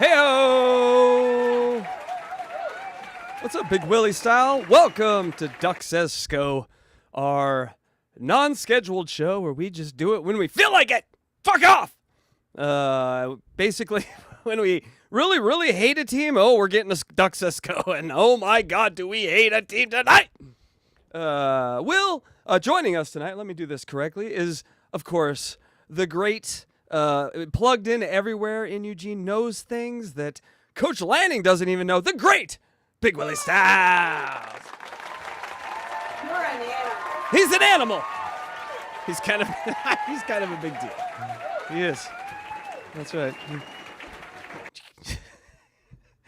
Heyo! What's up, Big Willie style? Welcome to Duck Said SCO, our non-scheduled show where we just do it when we feel like it. Fuck off! Basically, when we really hate a team, we're getting a Duck Said SCO, and oh my god, do we hate a team tonight! Will, joining us tonight, let me do this correctly, is, of course, the great, plugged in everywhere in Eugene, knows things that Coach Lanning doesn't even know, the great Big Willie Styles. You're an animal. He's an animal. He's kind of a big deal. He is. That's right.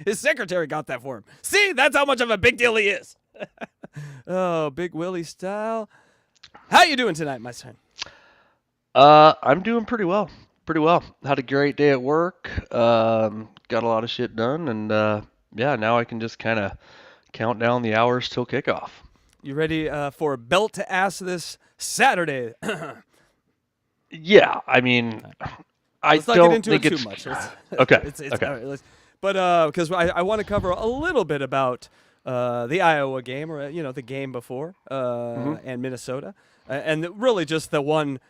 His secretary got that for him. See, that's how much of a big deal he is. Oh, Big Willie Style. How you doing tonight, my son? I'm doing pretty well. Had a great day at work. Got a lot of shit done, and yeah, now I can just kind of count down the hours till kickoff. You ready for a belt to ass this Saturday? Yeah, I mean, Let's not don't get into think it it's too much. okay. Okay. All right, but because I want to cover a little bit about the Iowa game, or the game before, and Minnesota, and really just the one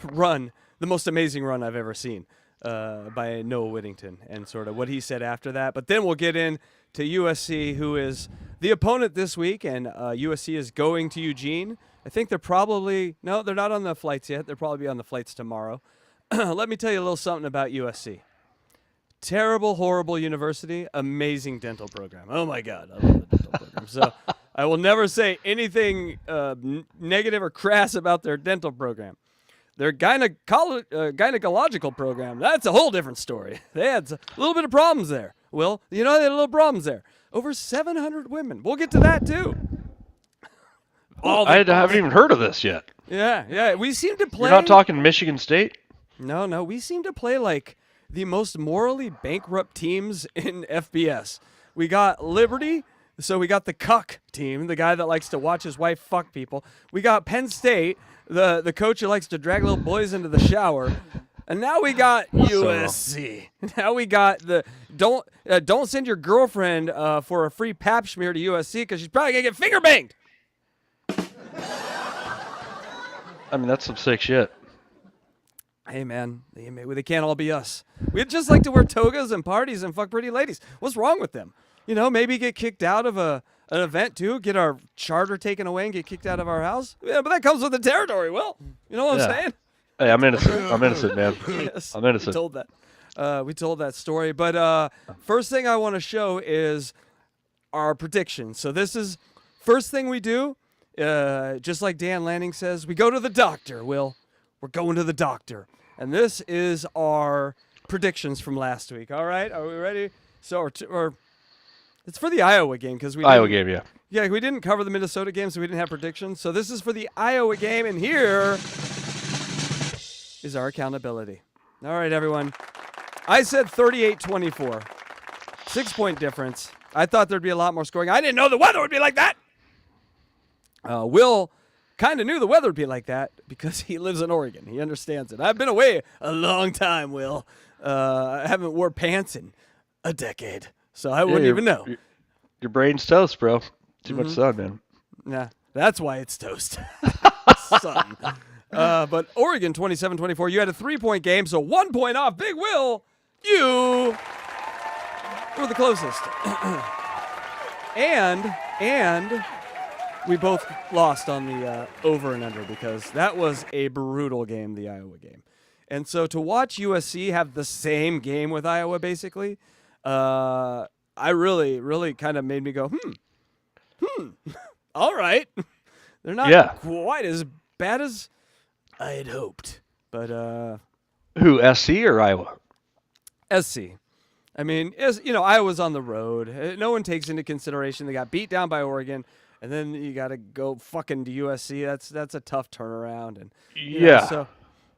run, the most amazing run I've ever seen by Noah Whittington, and sort of what he said after that. But then we'll get into USC, who is the opponent this week, and USC is going to Eugene. I think they're not on the flights yet. They'll probably be on the flights tomorrow. Let me tell you a little something about USC. Terrible, horrible university, amazing dental program. Oh my God, I love the dental program. So I will never say anything negative or crass about their dental program. Their gynecological program, that's a whole different story. They had a little bit of problems there. Will, they had little problems there. Over 700 women. We'll get to that too. I haven't even heard of this yet. Yeah. We seem to play. You're not talking Michigan State? No. We seem to play like the most morally bankrupt teams in FBS. We got Liberty, so we got the cuck team, the guy that likes to watch his wife fuck people. We got Penn State, the coach who likes to drag little boys into the shower. And now we got USC. Now we got the don't send your girlfriend for a free pap smear to USC because she's probably going to get finger banged. I mean, that's some sick shit. Hey, man, they can't all be us. We'd just like to wear togas and parties and fuck pretty ladies. What's wrong with them? Maybe get kicked out of an event, too, get our charter taken away and get kicked out of our house. Yeah, but that comes with the territory, Will. You know what I'm saying? Hey, I'm innocent, man. Yes, I'm innocent. We told that story. But first thing I want to show is our predictions. So this is first thing we do. Just like Dan Lanning says, we go to the doctor, Will. We're going to the doctor. And this is our predictions from last week. All right? Are we ready? So, or it's for the Iowa game because we Iowa game, yeah. Yeah, we didn't cover the Minnesota game, so we didn't have predictions. So this is for the Iowa game, and here is our accountability. All right, everyone. I said 38-24. 6-point difference. I thought there'd be a lot more scoring. I didn't know the weather would be like that. Will kind of knew the weather would be like that because he lives in Oregon. He understands it. I've been away a long time, Will. I haven't wore pants in a decade, so I wouldn't even know. Your brain's toast, bro. Too much sun, man. Yeah, that's why it's toast. Sun. But Oregon, 27-24. You had a 3-point game, so 1 point off. Big Will, you were the closest. and we both lost on the over and under because that was a brutal game, the Iowa game. And so to watch USC have the same game with Iowa, basically, I really kind of made me go, all right. They're not quite as bad as I had hoped. But who, SC or Iowa? SC. I mean, Iowa's on the road. No one takes into consideration they got beat down by Oregon. And then you got to go fucking to USC. That's a tough turnaround. And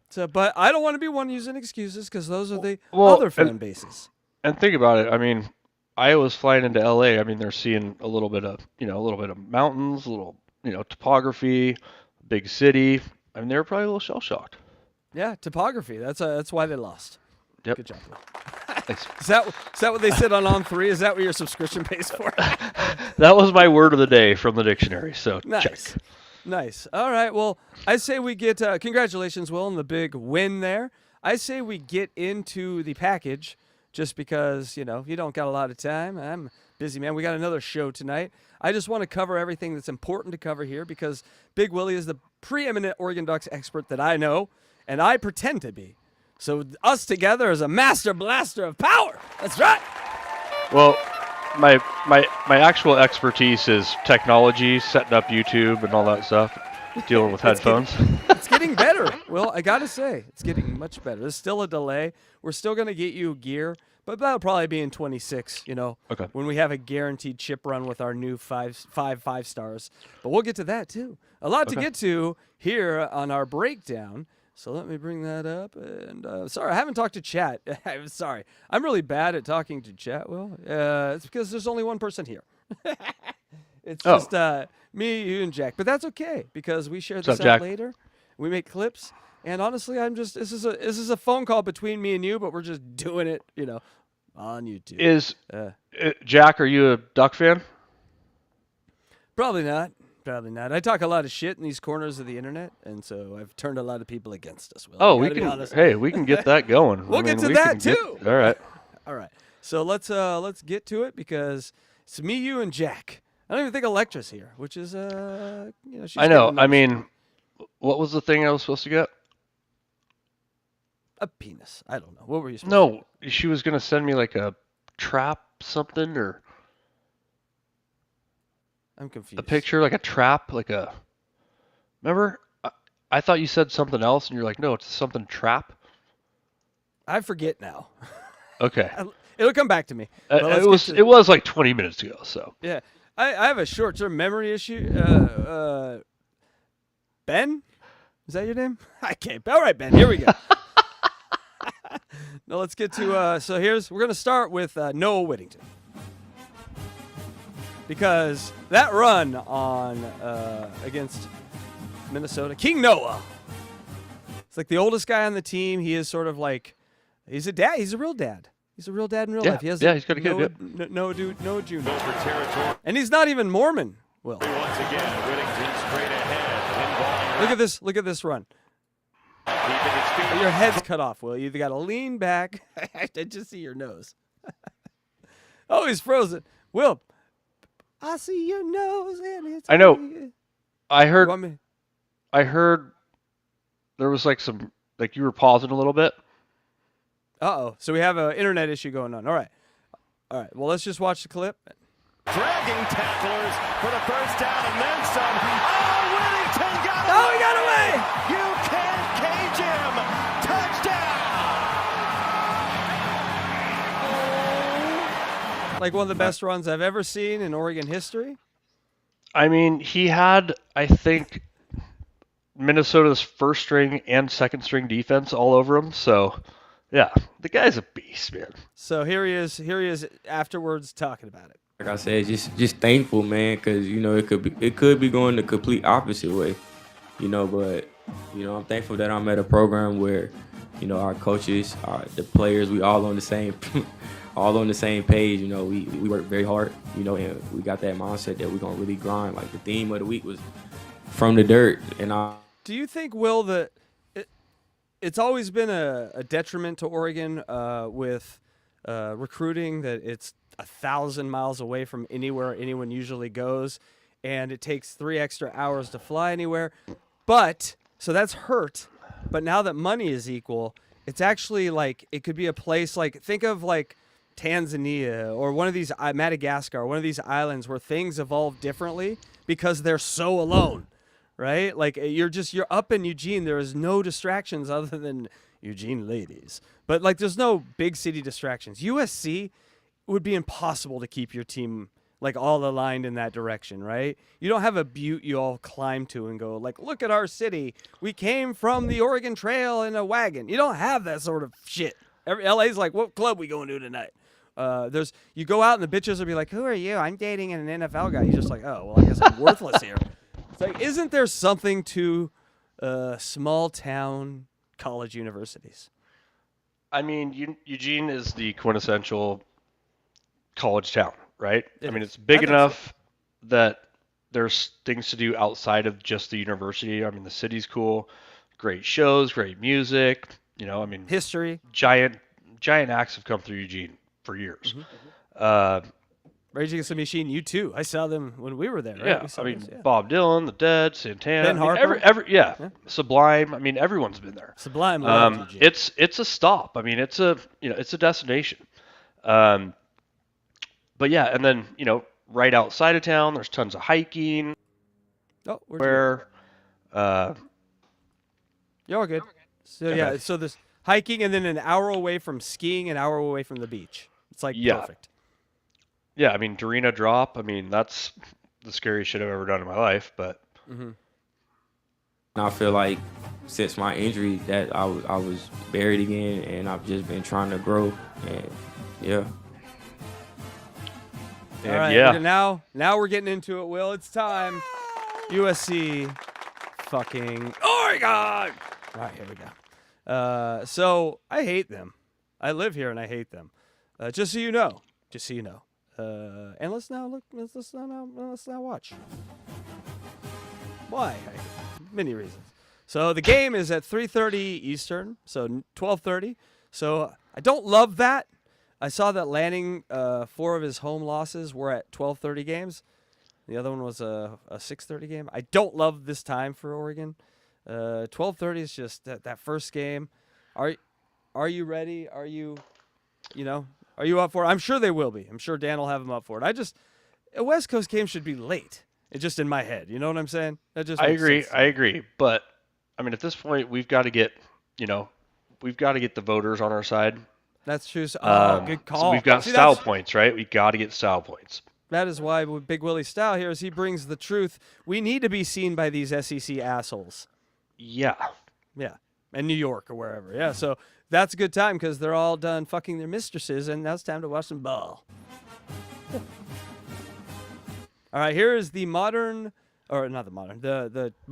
so, but I don't want to be one using excuses because those are the other fan bases. And think about it. I mean, Iowa's flying into LA. I mean, they're seeing a little bit of mountains, a little topography, big city. I mean, they were probably a little shell shocked. Yeah, topography. That's why they lost. Yep. Good job. Thanks. Is that what they said on 3? Is that what your subscription pays for? That was my word of the day from the dictionary. So Nice. check. Nice. All right. Well, I say we get congratulations, Will, on the big win there. I say we get into the package just because, you don't got a lot of time. I'm busy, man. We got another show tonight. I just want to cover everything that's important to cover here because Big Willie is the preeminent Oregon Ducks expert that I know, and I pretend to be. So us together is a master blaster of power. That's right. Well, my actual expertise is technology, setting up YouTube and all that stuff, dealing with headphones. It's getting better. Well, I got to say, it's getting much better. There's still a delay. We're still going to get you gear, but that'll probably be in 26, Okay. when we have a guaranteed chip run with our new five stars. But we'll get to that, too. A lot to get to here on our breakdown. So let me bring that up. And sorry, I haven't talked to chat. I'm sorry. I'm really bad at talking to chat, Will. It's because there's only one person here. It's just me, you, and Jack. But that's okay because we share this out later. We make clips. And honestly, this is a phone call between me and you, but we're just doing it, on YouTube. Jack, are you a Duck fan? Probably not. Probably not. I talk a lot of shit in these corners of the internet, and so I've turned a lot of people against us. Will. Oh, we can get that going. We'll get to that too. All right. All right. So let's get to it because it's me, you, and Jack. I don't even think Electra's here, which is she's I know. I mean, what was the thing I was supposed to get? A penis. I don't know. What were you supposed to get? She was gonna send me like a trap something or. I'm confused. A picture, like a trap, Remember? I thought you said something else, and you're like, no, it's something trap. I forget now. Okay. It'll come back to me. It was like 20 minutes ago, so. Yeah. I have a short-term memory issue. Ben? Is that your name? I can't. All right, Ben. Here we go. Now let's get to, we're going to start with Noah Whittington. Because that run on against Minnesota, King Noah, it's like the oldest guy on the team. He is sort of like, he's a dad. He's a real dad. He's a real dad in real life. He's got a kid. Noah Jr. And he's not even Mormon, Will. Once again, Whittington straight ahead. Look at this run. Your head's cut off, Will. You've got to lean back. I just see your nose. Oh, he's frozen. Will. I see your nose and it's I know. Weird. I heard there was you were pausing a little bit. Uh-oh. So we have an internet issue going on. All right. Well, let's just watch the clip. Dragging tacklers for the first down and then some. Oh, Whittington got away. Oh, he got away. You can't cage him. Touchdown. Like one of the best runs I've ever seen in Oregon history. I mean, he had, I think, Minnesota's first string and second string defense all over him. So, yeah, the guy's a beast, man. So here he is afterwards talking about it. Like I said, just thankful, man, because it could be going the complete opposite way, But I'm thankful that I'm at a program where, our coaches, the players, we all on the same, page. We work very hard, and we got that mindset that we're gonna really grind. Like the theme of the week was from the dirt, and Do you think, Will, that it's always been a detriment to Oregon with recruiting that it's 1,000 miles away from anywhere anyone usually goes, and it takes 3 extra hours to fly anywhere? But so that's hurt. But now that money is equal, it's actually like it could be a place like think of like Tanzania or one of these Madagascar, one of these islands where things evolve differently because they're so alone. Right? Like you're up in Eugene. There is no distractions other than Eugene ladies. But like there's no big city distractions. USC would be impossible to keep your team like all aligned in that direction, right? You don't have a butte you all climb to and go like, look at our city. We came from the Oregon Trail in a wagon. You don't have that sort of shit. LA's like, what club we going to tonight? You go out and the bitches will be like, who are you? I'm dating an NFL guy. You're just like, oh, well, I guess I'm worthless here. It's like, isn't there something to small town college universities? I mean, Eugene is the quintessential college town, right? It I mean, is. it's I big think so. enough that there's things to do outside of just the university. I mean, the city's cool, great shows, great music. I mean, History. giant acts have come through Eugene for years. Rage Against the Machine, you too. I saw them when we were there, right? Yeah, We saw I mean, those, yeah. Bob Dylan, The Dead, Santana. Ben I mean, Harper. yeah, Yeah. Sublime. I mean, everyone's been there. Sublime loved Eugene. It's a stop. I mean, it's a destination. But yeah, and then right outside of town, there's tons of hiking. Oh, where'd you Where, go? You're good. So Okay. yeah, so this hiking and then an hour away from skiing, an hour away from the beach. It's like Yeah. perfect. yeah, I mean, Dorina Drop. I mean, that's the scariest shit I've ever done in my life. But And I feel like since my injury that I was buried again, and I've just been trying to grow. And yeah, and All right, yeah, now we're getting into it, Will. It's time. USC fucking Oregon. All right, here we go. So I hate them. I live here and I hate them. Just so you know. And let's now watch. Why? Many reasons. So the game is at 3:30 Eastern, so 12:30. So I don't love that. I saw that Lanning, 4 of his home losses were at 12:30 games. The other one was a 6:30 game. I don't love this time for Oregon. 12:30 is just that first game. Are you ready? Are you up for it? I'm sure they will be. I'm sure Dan will have them up for it. A West Coast game should be late. It's just in my head. You know what I'm saying? That just I makes agree. sense. I agree. But I mean, at this point, we've got to get the voters on our side. That's true. So, good So call. we've got See, style that's- points, right? We got to get style points. That is why with Big Willie style here is he brings the truth. We need to be seen by these SEC assholes. Yeah. Yeah. And New York or wherever. Yeah. So that's a good time because they're all done fucking their mistresses and now it's time to watch some ball. All right. Here is the modern, or not the modern,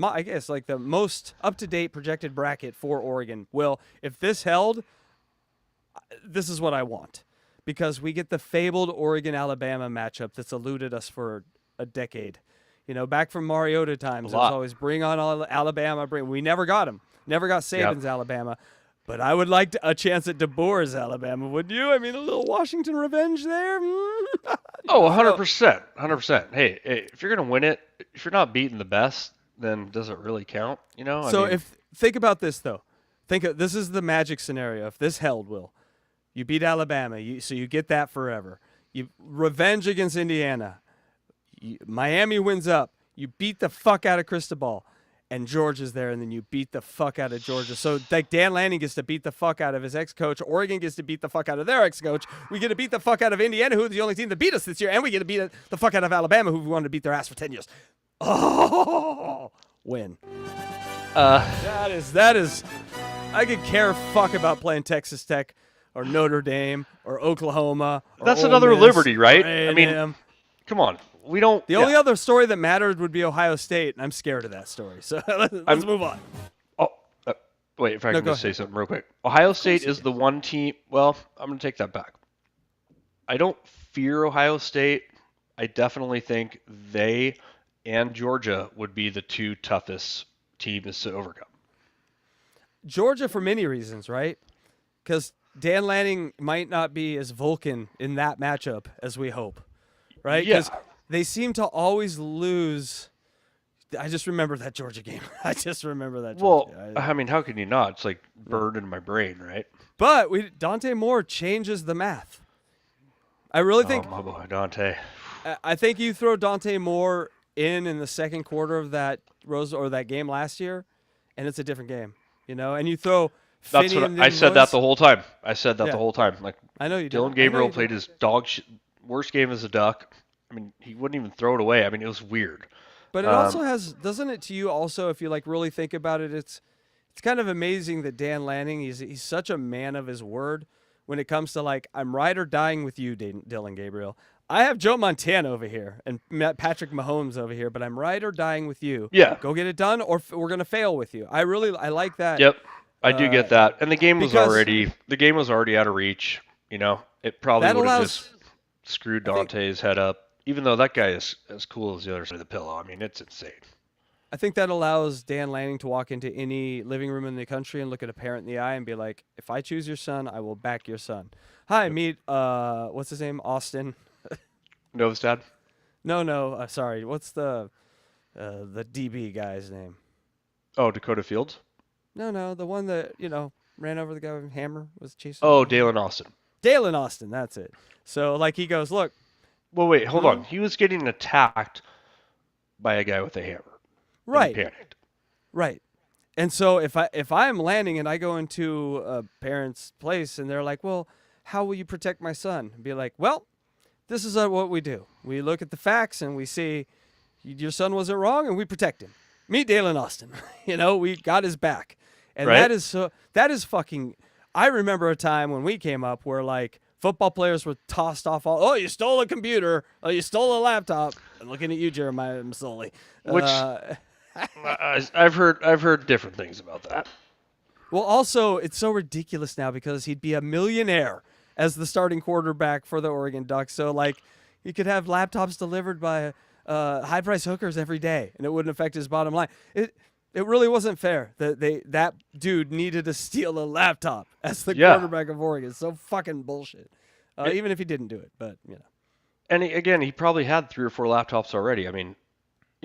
I guess like the most up-to-date projected bracket for Oregon. Will, if this held, this is what I want. Because we get the fabled Oregon-Alabama matchup that's eluded us for a decade. Back from Mariota times, it was always bring on Alabama. We never got him. Never got Saban's Alabama. But I would like a chance at DeBoer's Alabama, wouldn't you? I mean, a little Washington revenge there. Oh, 100%. 100%. Hey, if you're going to win it, if you're not beating the best, then does it really count? Think about this, though. This is the magic scenario. If this held, Will. You beat Alabama, so you get that forever. You revenge against Indiana. Miami wins up. You beat the fuck out of Cristobal, and Georgia's there, and then you beat the fuck out of Georgia. So like Dan Lanning gets to beat the fuck out of his ex-coach. Oregon gets to beat the fuck out of their ex-coach. We get to beat the fuck out of Indiana, who's the only team that beat us this year, and we get to beat the fuck out of Alabama, who we wanted to beat their ass for 10 years. Oh, win. That is. I could care fuck about playing Texas Tech. Or Notre Dame, or Oklahoma. Or That's Ole another Miss, Liberty, right? or I mean, A&M. come on. We don't. The only other story that mattered would be Ohio State, and I'm scared of that story. So let's move on. Oh, wait, if I can go just say something real quick. Ohio State is the one team. Well, I'm going to take that back. I don't fear Ohio State. I definitely think they and Georgia would be the two toughest teams to overcome. Georgia for many reasons, right? Because Dan Lanning might not be as Vulcan in that matchup as we hope, right? Yeah. Because they seem to always lose. I just remember that Georgia game. Well, I mean, how can you not? It's like burned in my brain, right? But Dante Moore changes the math. I really think. Oh, my boy, Dante. I think you throw Dante Moore in the second quarter of that that game last year, and it's a different game, And you throw. That's what I said that the whole time. The whole time. Like, I know you did. Dylan Gabriel played his worst game as a Duck. I mean, he wouldn't even throw it away. I mean, it was weird. But it also has, doesn't it to you also, if you really think about it, it's kind of amazing that Dan Lanning, he's such a man of his word when it comes to I'm ride or dying with you, Dylan Gabriel. I have Joe Montana over here and Patrick Mahomes over here, but I'm ride or dying with you. Yeah. Go get it done or we're going to fail with you. I like that. Yep. I do get that, and the game was because already out of reach. You know, it probably that would have allows. just screwed I think- Dante's head up. Even though that guy is as cool as the other side of the pillow. I mean, it's insane. I think that allows Dan Lanning to walk into any living room in the country and look at a parent in the eye and be like, "If I choose your son, I will back your son." Hi, meet what's his name? Autzen. Nova's dad? No, sorry. What's the DB guy's name? Oh, Dakota Fields? No, the one that ran over the guy with a hammer was chasing. Oh, Dalen Austin. Dalen Austin. That's it. So like he goes, look. Well, wait, hold on. He was getting attacked by a guy with a hammer. Right. He panicked. Right. And so if I'm landing and I go into a parent's place and they're like, well, how will you protect my son? I'd be like, well, this is what we do. We look at the facts and we see your son wasn't wrong and we protect him. Meet Dalen Austin. We got his back. And Right. that is fucking. I remember a time when we came up where like football players were tossed off oh, you stole a computer. Oh, you stole a laptop. I'm looking at you, Jeremiah Masoli. Which I've heard different things about that. Well, also, it's so ridiculous now because he'd be a millionaire as the starting quarterback for the Oregon Ducks. So, like, he could have laptops delivered by high-price hookers every day, and it wouldn't affect his bottom line. It really wasn't fair that dude needed to steal a laptop as the quarterback of Oregon. It's so fucking bullshit. Even if he didn't do it, but. And he probably had 3 or 4 laptops already. I mean,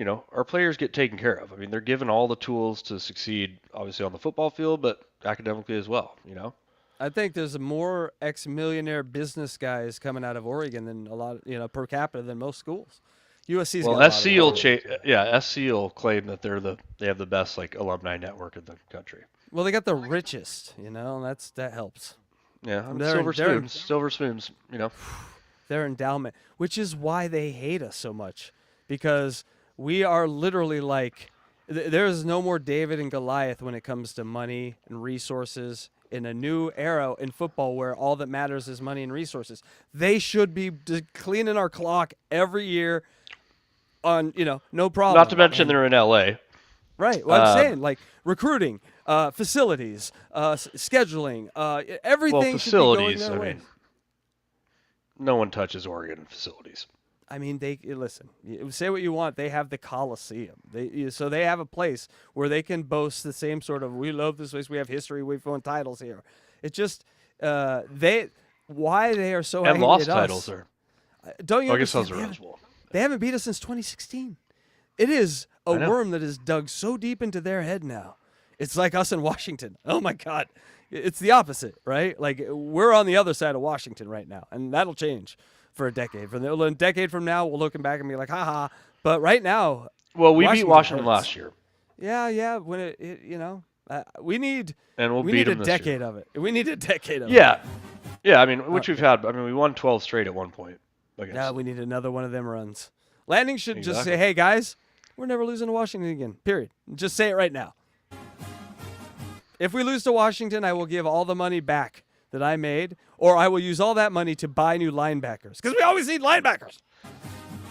our players get taken care of. I mean, they're given all the tools to succeed, obviously on the football field, but academically as well, I think there's more ex-millionaire business guys coming out of Oregon than a lot, per capita than most schools. USC's got a lot of SC will claim that they have the best like alumni network in the country. Well, they got the richest, and that helps. Yeah, They're- silver spoons, Their endowment, which is why they hate us so much, because we are literally like, there is no more David and Goliath when it comes to money and resources in a new era in football where all that matters is money and resources. They should be cleaning our clock every year on, no problem. Not to mention they're in LA. Right. Well, I'm saying, like, recruiting, facilities, scheduling, everything Well, facilities, should be going their way. No one touches Oregon facilities. I mean, listen. Say what you want. They have the Coliseum. So they have a place where they can boast the same sort of. We love this place. We have history. We've won titles here. It's just why they are so And angry lost at us. titles there. Don't you I guess understand? those are Rose Bowl. They haven't beat us since 2016. It is a I know. worm that is dug so deep into their head now. It's like us in Washington. Oh my God, it's the opposite, right? Like we're on the other side of Washington right now, and that'll change for a decade. A decade from now, we'll look back and be like, haha. But right now, Well, we beat Washington hurts. last year. Yeah. When we need And we'll we beat need a them this year. decade of it. We need a decade of it. Yeah. I mean, which we've had. I mean, we won 12 straight at one point. Now we need another one of them runs. Landing should just Exactly. say, hey, guys, we're never losing to Washington again, period. Just say it right now. If we lose to Washington, I will give all the money back that I made, or I will use all that money to buy new linebackers, because we always need linebackers.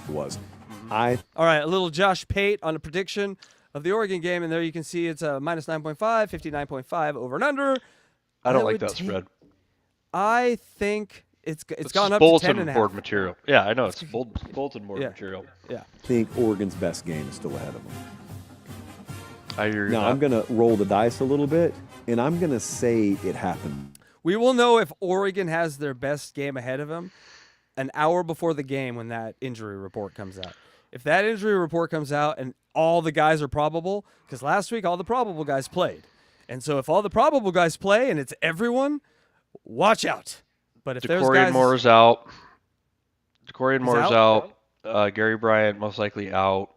Was. All right, a little Josh Pate on a prediction of the Oregon game, and there you can see it's a minus 9.5, 59.5 over and under. I don't That like would that take- spread. I think it's It's gone just up to bulletin 10.5. board material. Yeah, I know. It's bulletin board Yeah. material. Yeah. I think Oregon's best game is still ahead of them. I hear you. Now, I'm going to roll the dice a little bit, and I'm going to say it happened. We will know if Oregon has their best game ahead of them an hour before the game when that injury report comes out. If that injury report comes out and all the guys are probable, because last week all the probable guys played. And so if all the probable guys play and it's everyone, watch out. But if there's Decorian guys... Moore's out. Decorian He's Moore's out? out. Gary Bryant most likely out.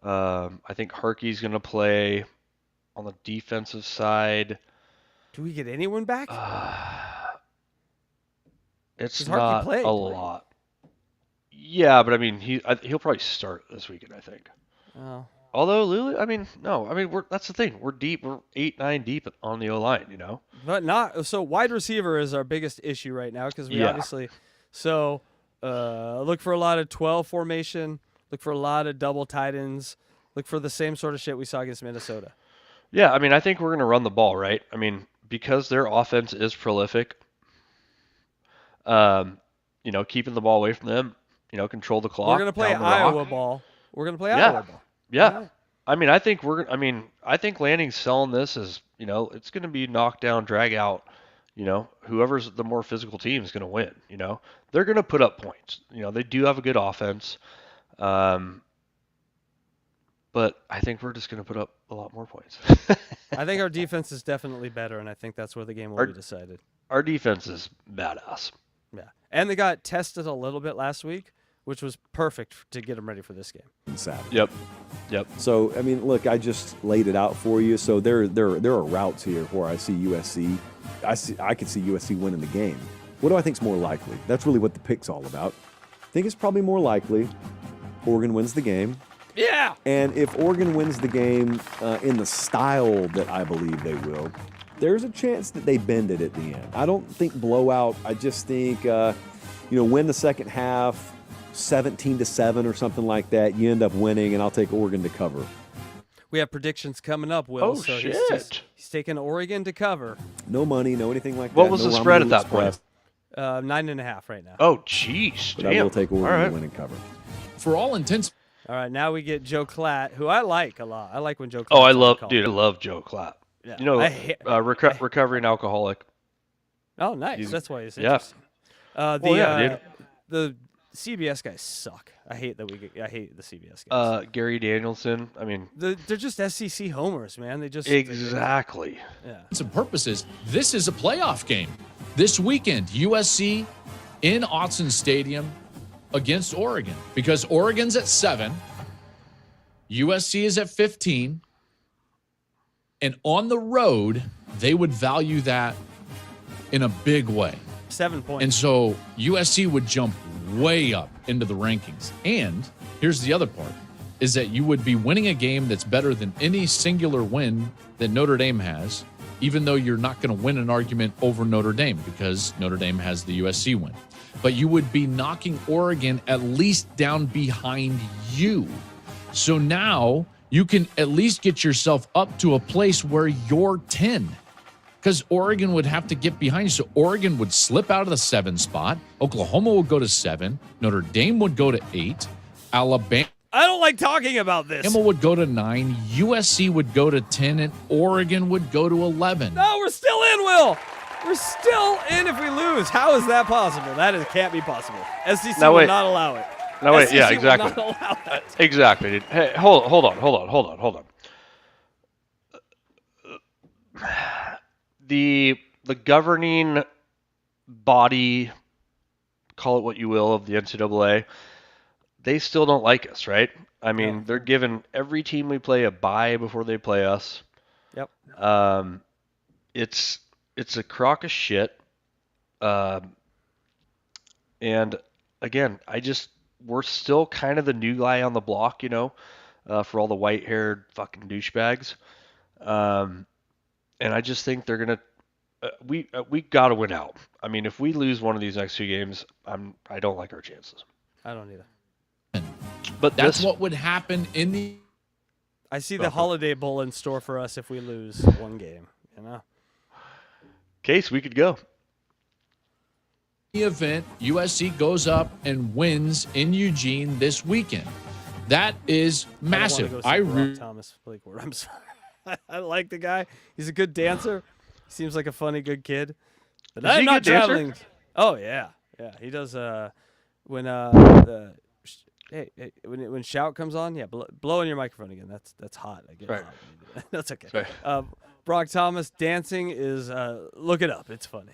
I think Harkey's going to play on the defensive side. Do we get anyone back? It's Does Harkey not play? a lot. Yeah, but I mean, he'll probably start this weekend, I think. Oh. Although Lulu, I mean, no, I mean that's the thing. We're deep. We're 8-9 deep on the O line. But not so. Wide receiver is our biggest issue right now because we Yeah. obviously. So look for a lot of 12 formation. Look for a lot of double tight ends. Look for the same sort of shit we saw against Minnesota. Yeah, I mean, I think we're going to run the ball, right? I mean, because their offense is prolific, keeping the ball away from them, control the clock. We're gonna play pound the Iowa rock. ball. We're gonna play Yeah. Iowa ball. Yeah. All right. I think Lanning's selling this as, it's going to be knockdown, drag out. Whoever's the more physical team is going to win. They're going to put up points. They do have a good offense. But I think we're just going to put up a lot more points. I think our defense is definitely better, and I think that's where the game will be decided. Our defense is badass. Yeah, and they got tested a little bit last week, which was perfect to get them ready for this game. Saturday. Yep. So, I mean, look, I just laid it out for you. So there are routes here where I see USC. I could see USC winning the game. What do I think is more likely? That's really what the pick's all about. I think it's probably more likely Oregon wins the game. Yeah. And if Oregon wins the game in the style that I believe they will, there's a chance that they bend it at the end. I don't think blowout. I just think, win the second half, 17-7 or something like that. You end up winning, and I'll take Oregon to cover. We have predictions coming up, Will. Oh, so shit. He's taking Oregon to cover. No money, no anything like that. What was no the spread at that Express, point? 9.5 right now. Oh, jeez. But I will take Oregon to win and cover. For all intents. All right, now we get Joe Klatt, who I like a lot. I like when Joe Klatt. Oh, I love Joe Klatt. Yeah. Recovering alcoholic. Oh, nice. That's why he's Yeah. interesting. The CBS guys suck. I hate the CBS guys. Gary Danielson. I mean, they're just SEC homers, man. They just exactly. Yeah. Some purposes. This is a playoff game. This weekend, USC in Autzen Stadium against Oregon, because Oregon's at 7, USC is at 15, and on the road, they would value that in a big way. 7 points. And so USC would jump way up into the rankings. And here's the other part, is that you would be winning a game that's better than any singular win that Notre Dame has, even though you're not going to win an argument over Notre Dame because Notre Dame has the USC win. But you would be knocking Oregon at least down behind you. So now you can at least get yourself up to a place where you're 10. Because Oregon would have to get behind you. So Oregon would slip out of the 7 spot. Oklahoma would go to 7. Notre Dame would go to 8. Alabama I don't like talking about this. would go to 9. USC would go to 10. And Oregon would go to 11. No, we're still in, Will. We're still in if we lose. How is that possible? That can't be possible. SEC will not allow it. No, wait. SEC Yeah, will exactly. not allow that. Exactly. Dude. Hey, hold on. The governing body, call it what you will, of the NCAA, they still don't like us, right? I mean, they're giving every team we play a bye before they play us. Yep. It's a crock of shit. And again, we're still kind of the new guy on the block, for all the white-haired fucking douchebags. And I just think they're gonna. We got to win out. I mean, if we lose one of these next 2 games, I don't like our chances. I don't either. But that's what would happen in the. I see the Holiday Bowl in store for us if we lose one game. Case, we could go. The event, USC goes up and wins in Eugene this weekend. That is massive. Thomas Blakeward. I'm sorry. I like the guy. He's a good dancer. He seems like a funny, good kid. But I'm not traveling. Oh yeah. He does. When shout comes on, blow in your microphone again. That's hot. I get hot. That's okay. Sorry. Brock Thomas dancing is look it up. It's funny.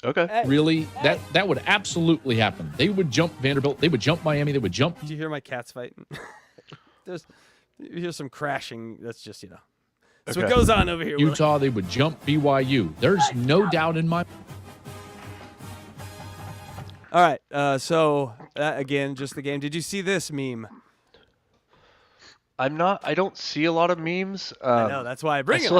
Okay. Really, that would absolutely happen. They would jump Vanderbilt. They would jump Miami. They would jump. Did you hear my cats fighting? You hear some crashing. That's just That's what goes on over here. Utah. They would jump BYU. There's no doubt in my. All right. So again, just the game. Did you see this meme? I don't see a lot of memes. I know, that's why I bring it.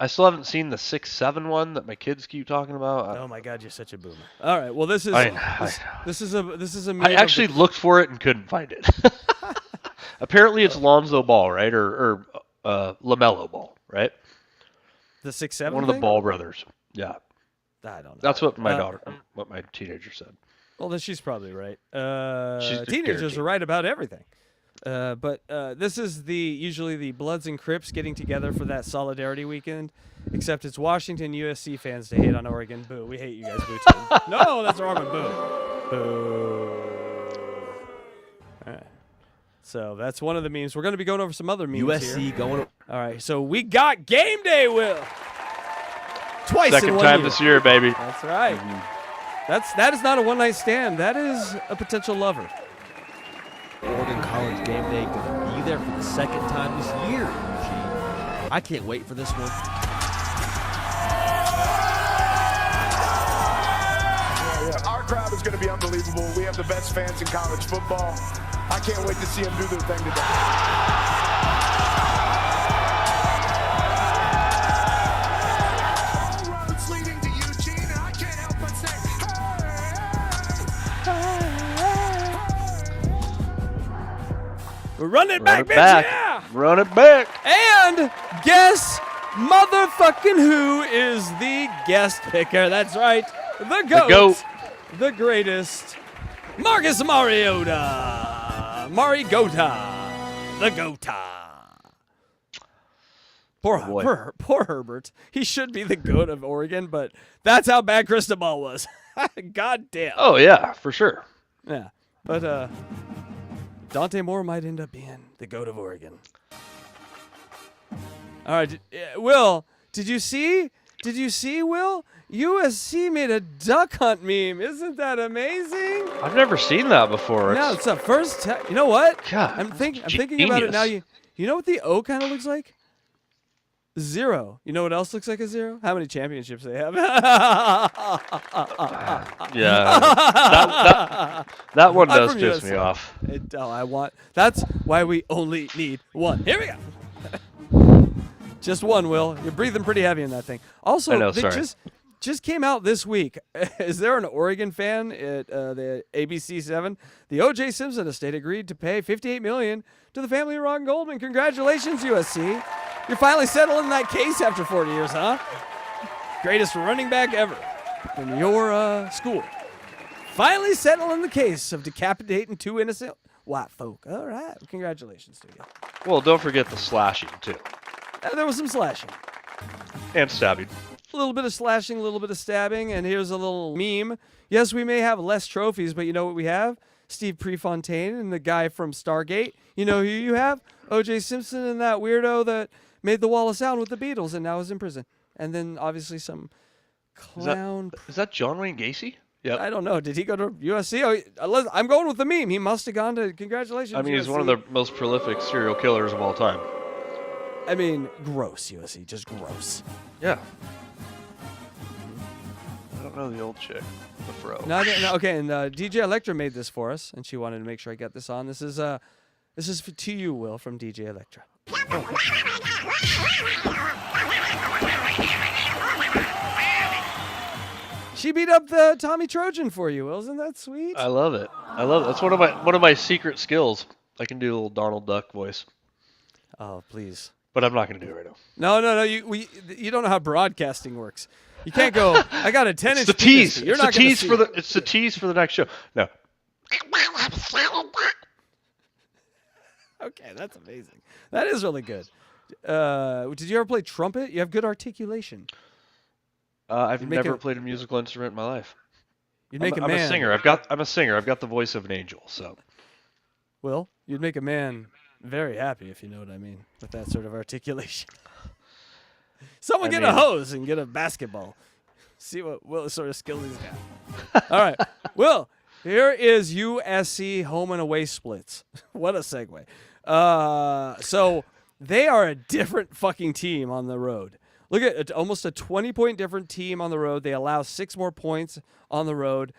I still haven't seen the 6'7" one that my kids keep talking about. Oh my God, you're such a boomer. All right, well this is a meme. I actually looked for it and couldn't find it. Apparently it's Lonzo Ball, right, or LaMelo Ball, right? The 6'7"? One of the Ball brothers. Yeah. I don't know. That's what what my teenager said. Well, then she's probably right. She's Teenagers guaranteed. are right about everything. But this is usually the Bloods and Crips getting together for that solidarity weekend. Except it's Washington USC fans to hate on Oregon. Boo. We hate you guys. Boo too. No, that's the wrong one. Boo. Boo. All right. So that's one of the memes. We're going to be going over some other memes USC here. going. All right. So we got game day, Will. Twice Second in 1 time year. this year, baby. That's right. That is not a one-night stand. That is a potential lover. Oregon College game day going to be there for the second time this year, Eugene. I can't wait for this one. Our crowd is going to be unbelievable. We have the best fans in college football. I can't wait to see them do their thing today. All roads leading to Eugene, and I can't help but say, Run it back, bitch, yeah! Run it back. And guess motherfucking who is the guest picker? That's right, the GOAT. The greatest, Marcus Mariota. The GOATA. Poor Herbert. He should be the GOAT of Oregon, but that's how bad Cristobal was. God damn. Oh yeah, for sure. Yeah, but Dante Moore might end up being the GOAT of Oregon. All right, Will, did you see, Will? USC made a duck hunt meme. Isn't that amazing? I've never seen that before. No, it's the first time. You know what? God, I'm thinking about it now. You know what the O kind of looks like? 0. You know what else looks like a 0? How many championships they have? Yeah. That one I'm does from piss me USC. off. That's why we only need one. Here we go. Just one, Will. You're breathing pretty heavy in that thing. Also, I know, they sorry. just came out this week. Is there an Oregon fan at the ABC 7? The O.J. Simpson estate agreed to pay $58 million to the family of Ron Goldman. Congratulations, USC. You're finally settling that case after 40 years, huh? Greatest running back ever in your school. Finally settling the case of decapitating 2 innocent white folk. All right. Congratulations to you. Well, don't forget the slashing too, There was some slashing. and stabbing. A little bit of slashing, a little bit of stabbing, and here's a little meme. Yes, we may have less trophies, but you know what we have? Steve Prefontaine and the guy from Stargate. You know who you have? O.J. Simpson and that weirdo that made the Wall of Sound with the Beatles and now is in prison. And then obviously some clown. Is that John Wayne Gacy? Yeah. I don't know. Did he go to USC? Oh, I'm going with the meme. He must have gone to. Congratulations. I mean, he's USC. one of the most prolific serial killers of all time. I mean, gross, USC. Just gross. Yeah. I don't know the old chick, the fro. No, okay, and DJ Electra made this for us, and she wanted to make sure I got this on. This is to you, Will, from DJ Electra. She beat up the Tommy Trojan for you, Will. Isn't that sweet? I love it. That's one of my secret skills. I can do a little Donald Duck voice, Oh, please. but I'm not going to do it right now. No. You don't know how broadcasting works. You can't go. I got a 10-inch. It's the tease. You're It's not the gonna tease see for it. it's the tease for the next show. No. Okay, that's amazing. That is really good. Did you ever play trumpet? You have good articulation. I've You'd make never a- played a musical instrument in my life. You'd make I'm a man. a singer. I'm a singer. I've got the voice of an angel. So Will, you'd make a man very happy, if you know what I mean, with that sort of articulation. Someone get a hose and get a basketball. See what sort of skills he's got. All right. Will, here is USC home and away splits. What a segue. So they are a different fucking team on the road. Look at it, almost a 20-point different team on the road. They allow 6 more points on the road.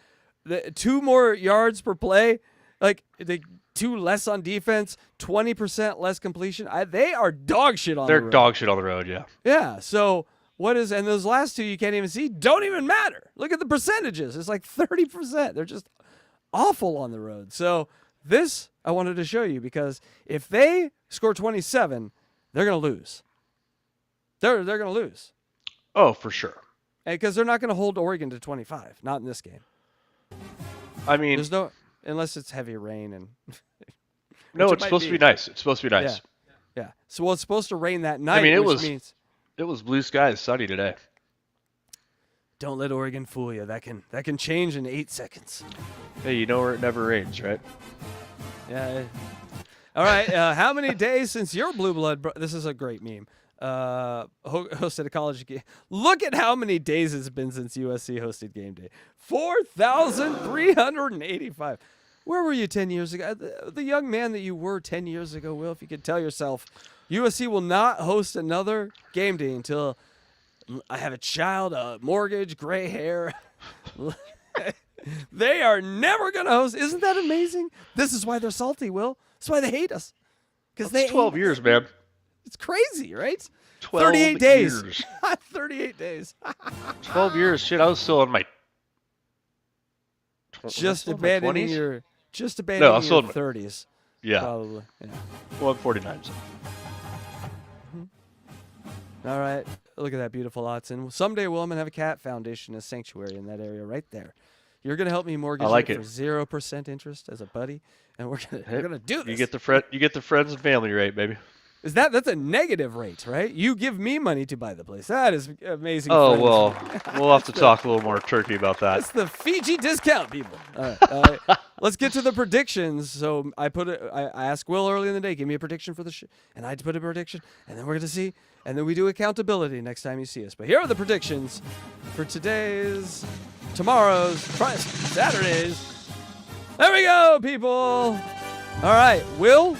2 more yards per play. Like, they 2 less on defense, 20% less completion. They are dog shit on the road. they're dog shit on the road. Yeah. Yeah. So and those last 2 you can't even see, don't even matter. Look at the percentages. It's like 30%. They're just awful on the road. So this I wanted to show you because if they score 27, they're going to lose. They're going to lose. Oh, for sure. Because they're not going to hold Oregon to 25. Not in this game. I mean, There's no, unless it's heavy rain and. no, it's supposed to be nice. It's supposed to be nice. Yeah. So it's supposed to rain that night. I mean, it means was blue skies, sunny today. don't let Oregon fool you. That can change in 8 seconds. Hey, you know where it never rains, right? Yeah. All right. How many days since your blue blood? This is a great meme. Hosted a college game. Look at how many days it's been since USC hosted game day. 4,385. Where were you 10 years ago? The young man that you were 10 years ago, Will, if you could tell yourself, USC will not host another game day until I have a child, a mortgage, gray hair. They are never going to host. Isn't that amazing? This is why they're salty, Will. That's why they hate us. Because they 12 years, man. It's crazy, right? 38 days. Years. 38 days. 12 years. Shit, I was still in my Just abandoning your 30s. Yeah. Probably. Yeah. Well, I'm 49. So. All right. Look at that beautiful Autzen. Someday we'll have a cat foundation, a sanctuary in that area right there. You're gonna help me mortgage it for 0% interest as a buddy, and we're gonna do this. You get the friends and family rate, baby. That's a negative rate, right? You give me money to buy the place. That is amazing. Oh, friends. well, we'll have to talk a little more turkey about that. That's the Fiji discount, people. All right. Let's get to the predictions. So I asked Will early in the day, give me a prediction for the show, and I put a prediction, and then we're going to see, and then we do accountability next time you see us. But here are the predictions for tomorrow's, Saturdays. There we go, people. All right, Will,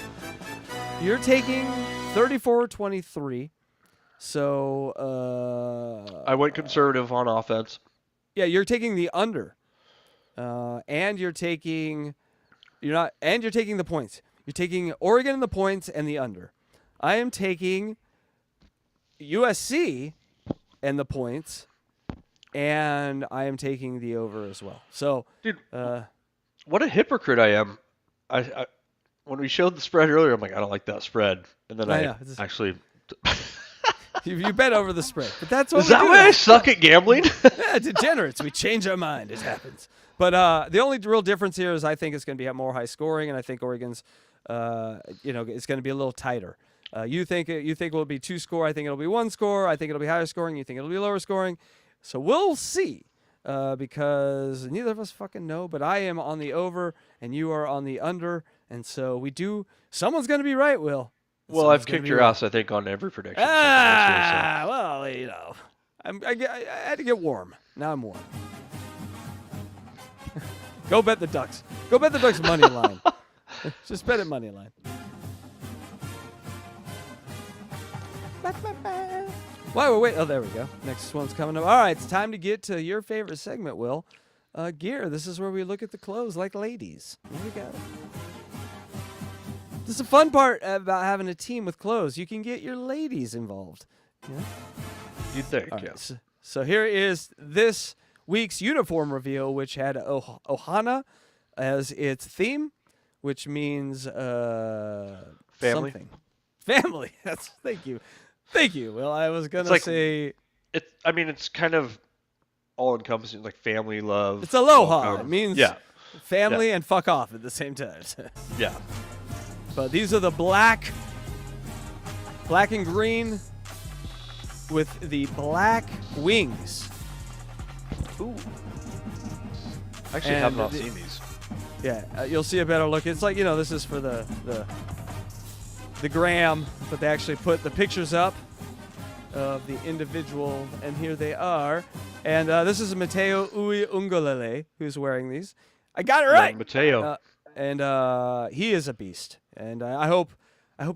you're taking 34-23. So I went conservative on offense. Yeah, you're taking the under, and you're taking the points. You're taking Oregon in the points and the under. I am taking USC and the points, and I am taking the over as well. So, dude, what a hypocrite I am. I when we showed the spread earlier, I'm like, I don't like that spread, and then I actually. You bet over the spread, but that's what is that why I suck at gambling? Yeah, degenerates. We change our mind. It happens. But the only real difference here is I think it's going to be more high scoring, and I think Oregon's, it's going to be a little tighter. You think it will be 2 score. I think it'll be 1 score. I think it'll be higher scoring. You think it'll be lower scoring. So we'll see, because neither of us fucking know. But I am on the over, and you are on the under, and so we do. Someone's going to be right, Will. Well, I've kicked your ass, I think, on every prediction. Well, I had to get warm. Now I'm warm. Go bet the Ducks. Go bet the Ducks money line. Just bet it money line. Wait. Oh, there we go. Next one's coming up. All right, it's time to get to your favorite segment, Will. Gear. This is where we look at the clothes like ladies. Here we go. This is the fun part about having a team with clothes. You can get your ladies involved. Yeah? You'd think, right, yeah. So here is this week's uniform reveal, which had Ohana as its theme, which means family. Something. Family. Thank you. Well, I was gonna say it's kind of all encompassing, like family, love. It's aloha. It means family Yeah. and fuck off at the same time. Yeah. But these are the black and green with the black wings. Ooh. Actually, I have not seen these. Yeah, you'll see a better look. It's like, this is for the gram, but they actually put the pictures up of the individual, and here they are. And this is Mateo Ungolele who's wearing these. I got it right. Yeah, Mateo. And he is a beast, and I hope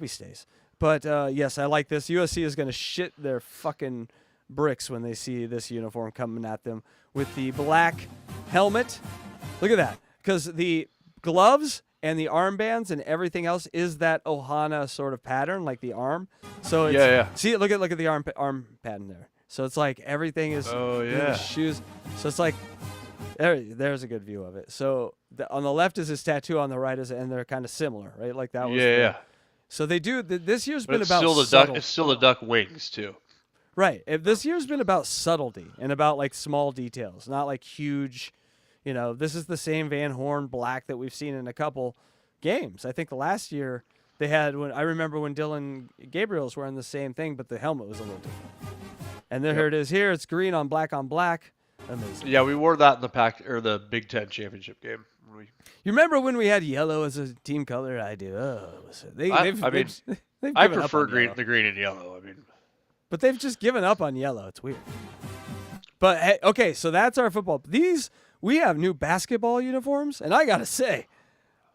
he stays. But yes, I like this. USC is going to shit their fucking bricks when they see this uniform coming at them with the black helmet. Look at that, because the gloves and the armbands and everything else is that Ohana sort of pattern, like the arm. So it's, see, look at the arm pattern there. So it's like everything is in the shoes. So it's like there's a good view of it. So on the left is his tattoo, on the right is, and they're kind of similar, right? Like that was. Yeah. So they do. This year's But been it's about still the subtle. duck. It's still the duck wings too. Right. If this year's been about subtlety and about like small details, not like huge. This is the same Van Horn black that we've seen in a couple games. I think last year they had I remember when Dylan Gabriel's wearing the same thing, but the helmet was a little different. And then here it is. Here it's green on black on black. Amazing. Yeah, we wore that in the Big Ten championship game. You remember when we had yellow as a team color? I do. I prefer the green and yellow. But they've just given up on yellow. It's weird. But hey, okay, so that's our football. We have new basketball uniforms, and I gotta say,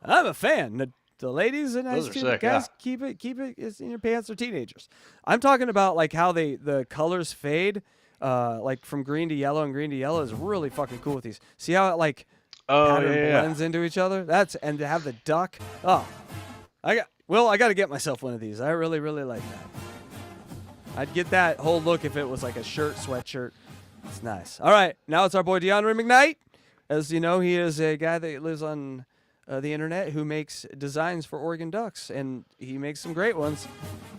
I'm a fan. The ladies and those are sick, guys, keep it in your pants. They're teenagers. I'm talking about like how the colors fade, like from green to yellow and green to yellow is really fucking cool with these. See how it like pattern blends into each other? And to have the duck. Oh, I got to get myself one of these. I really, really like that. I'd get that whole look if it was like a sweatshirt. It's nice. All right, now it's our boy DeAndre McKnight. As you know, he is a guy that lives on the internet who makes designs for Oregon Ducks, and he makes some great ones.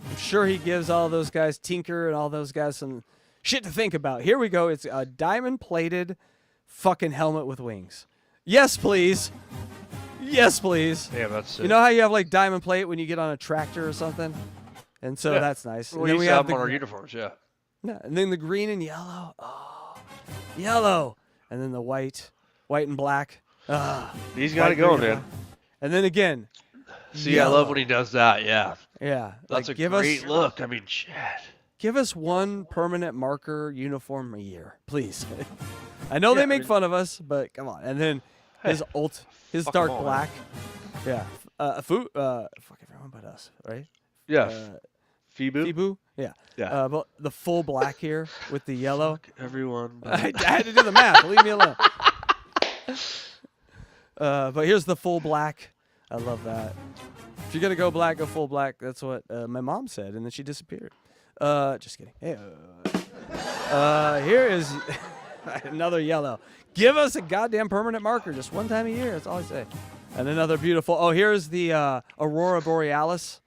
I'm sure he gives all those guys, Tinker and all those guys, some shit to think about. Here we go. It's a diamond-plated fucking helmet with wings. Yes, please. Yes, please. Damn, that's sick. You know how you have like diamond plate when you get on a tractor or something? And so that's nice. We used to have them on our uniforms, yeah. Yeah, and then the green and yellow. Oh, yellow. And then the white and black. He's got it going, man. And then again. See, yellow. I love when he does that, yeah. Yeah. That's a great look. Shit. Give us one permanent marker uniform a year, please. I know they make fun of us, but come on. And then his dark black. Yeah. Fuck everyone but us, right? Yeah. Fibu? Yeah. Yeah. But the full black here with the yellow. Fuck everyone. I had to do the math. Leave me alone. But here's the full black. I love that. If you're going to go black, go full black. That's what my mom said, and then she disappeared. Just kidding. Hey, here is another yellow. Give us a goddamn permanent marker just one time a year. That's all I say. And another beautiful. Oh, here's the Aurora Borealis.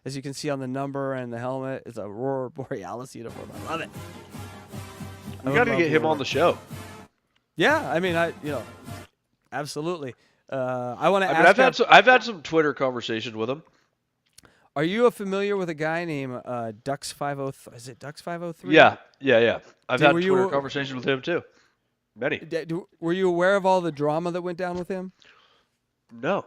As you can see on the number and the helmet, it's a Aurora Borealis uniform. I love it. We got to get him on the show. Yeah, absolutely. I want to ask. I've had some Twitter conversations with him. Are you familiar with a guy named Ducks 503? Is it Ducks 503? Yeah. I've had Twitter conversations with him too. Many. Were you aware of all the drama that went down with him? No.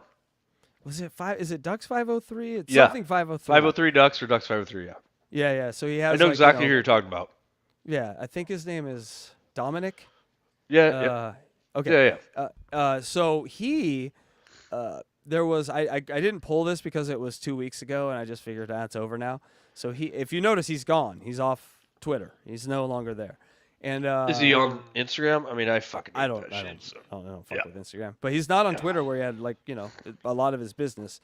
Was it Is it Ducks 503? It's something 503. 503 Ducks or Ducks 503. Yeah. Yeah. So he has. I know exactly who you're talking about. Yeah, I think his name is Dominic. Yeah. Okay. Yeah. So he, there was I didn't pull this because it was 2 weeks ago, and I just figured it's over now. So if you notice, he's gone. He's off Twitter. He's no longer there. And is he on Instagram? I don't fuck with Instagram. But he's not on Twitter where he had a lot of his business.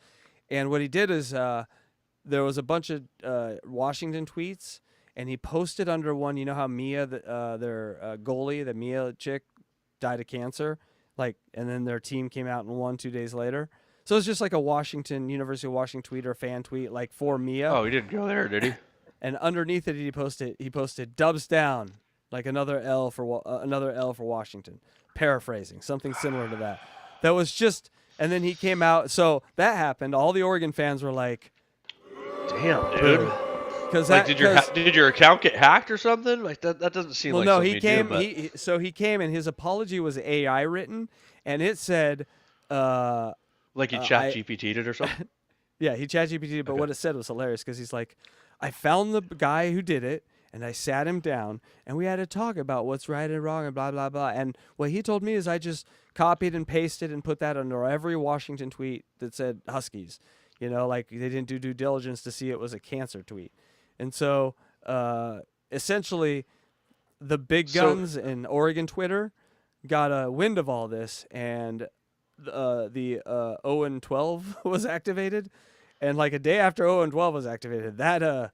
And what he did is there was a bunch of Washington tweets, and he posted under one. You know how Mia, their goalie, the Mia chick, died of cancer, and then their team came out and won 2 days later. So it's just like a University of Washington tweet or fan tweet, for Mia. Oh, he didn't go there, did he? And underneath it, he posted "Dubs down." Like another L for Washington, paraphrasing something similar to that. That was just, and then he came out. So that happened. All the Oregon fans were like, "Damn, dude!" Because did your account get hacked or something? Like that doesn't seem like. Well, no, he came. Do, he came, and his apology was AI written, and it said, like he chat GPT'd it or something. Yeah, he chat GPT'd it, but what it said was hilarious because he's like, I found the guy who did it. And I sat him down, and we had to talk about what's right and wrong and blah, blah, blah. And what he told me is I just copied and pasted and put that under every Washington tweet that said Huskies. They didn't do due diligence to see it was a cancer tweet. And so essentially the big guns in Oregon Twitter got a wind of all this, and the 0-12 was activated. And a day after 0-12 was activated, that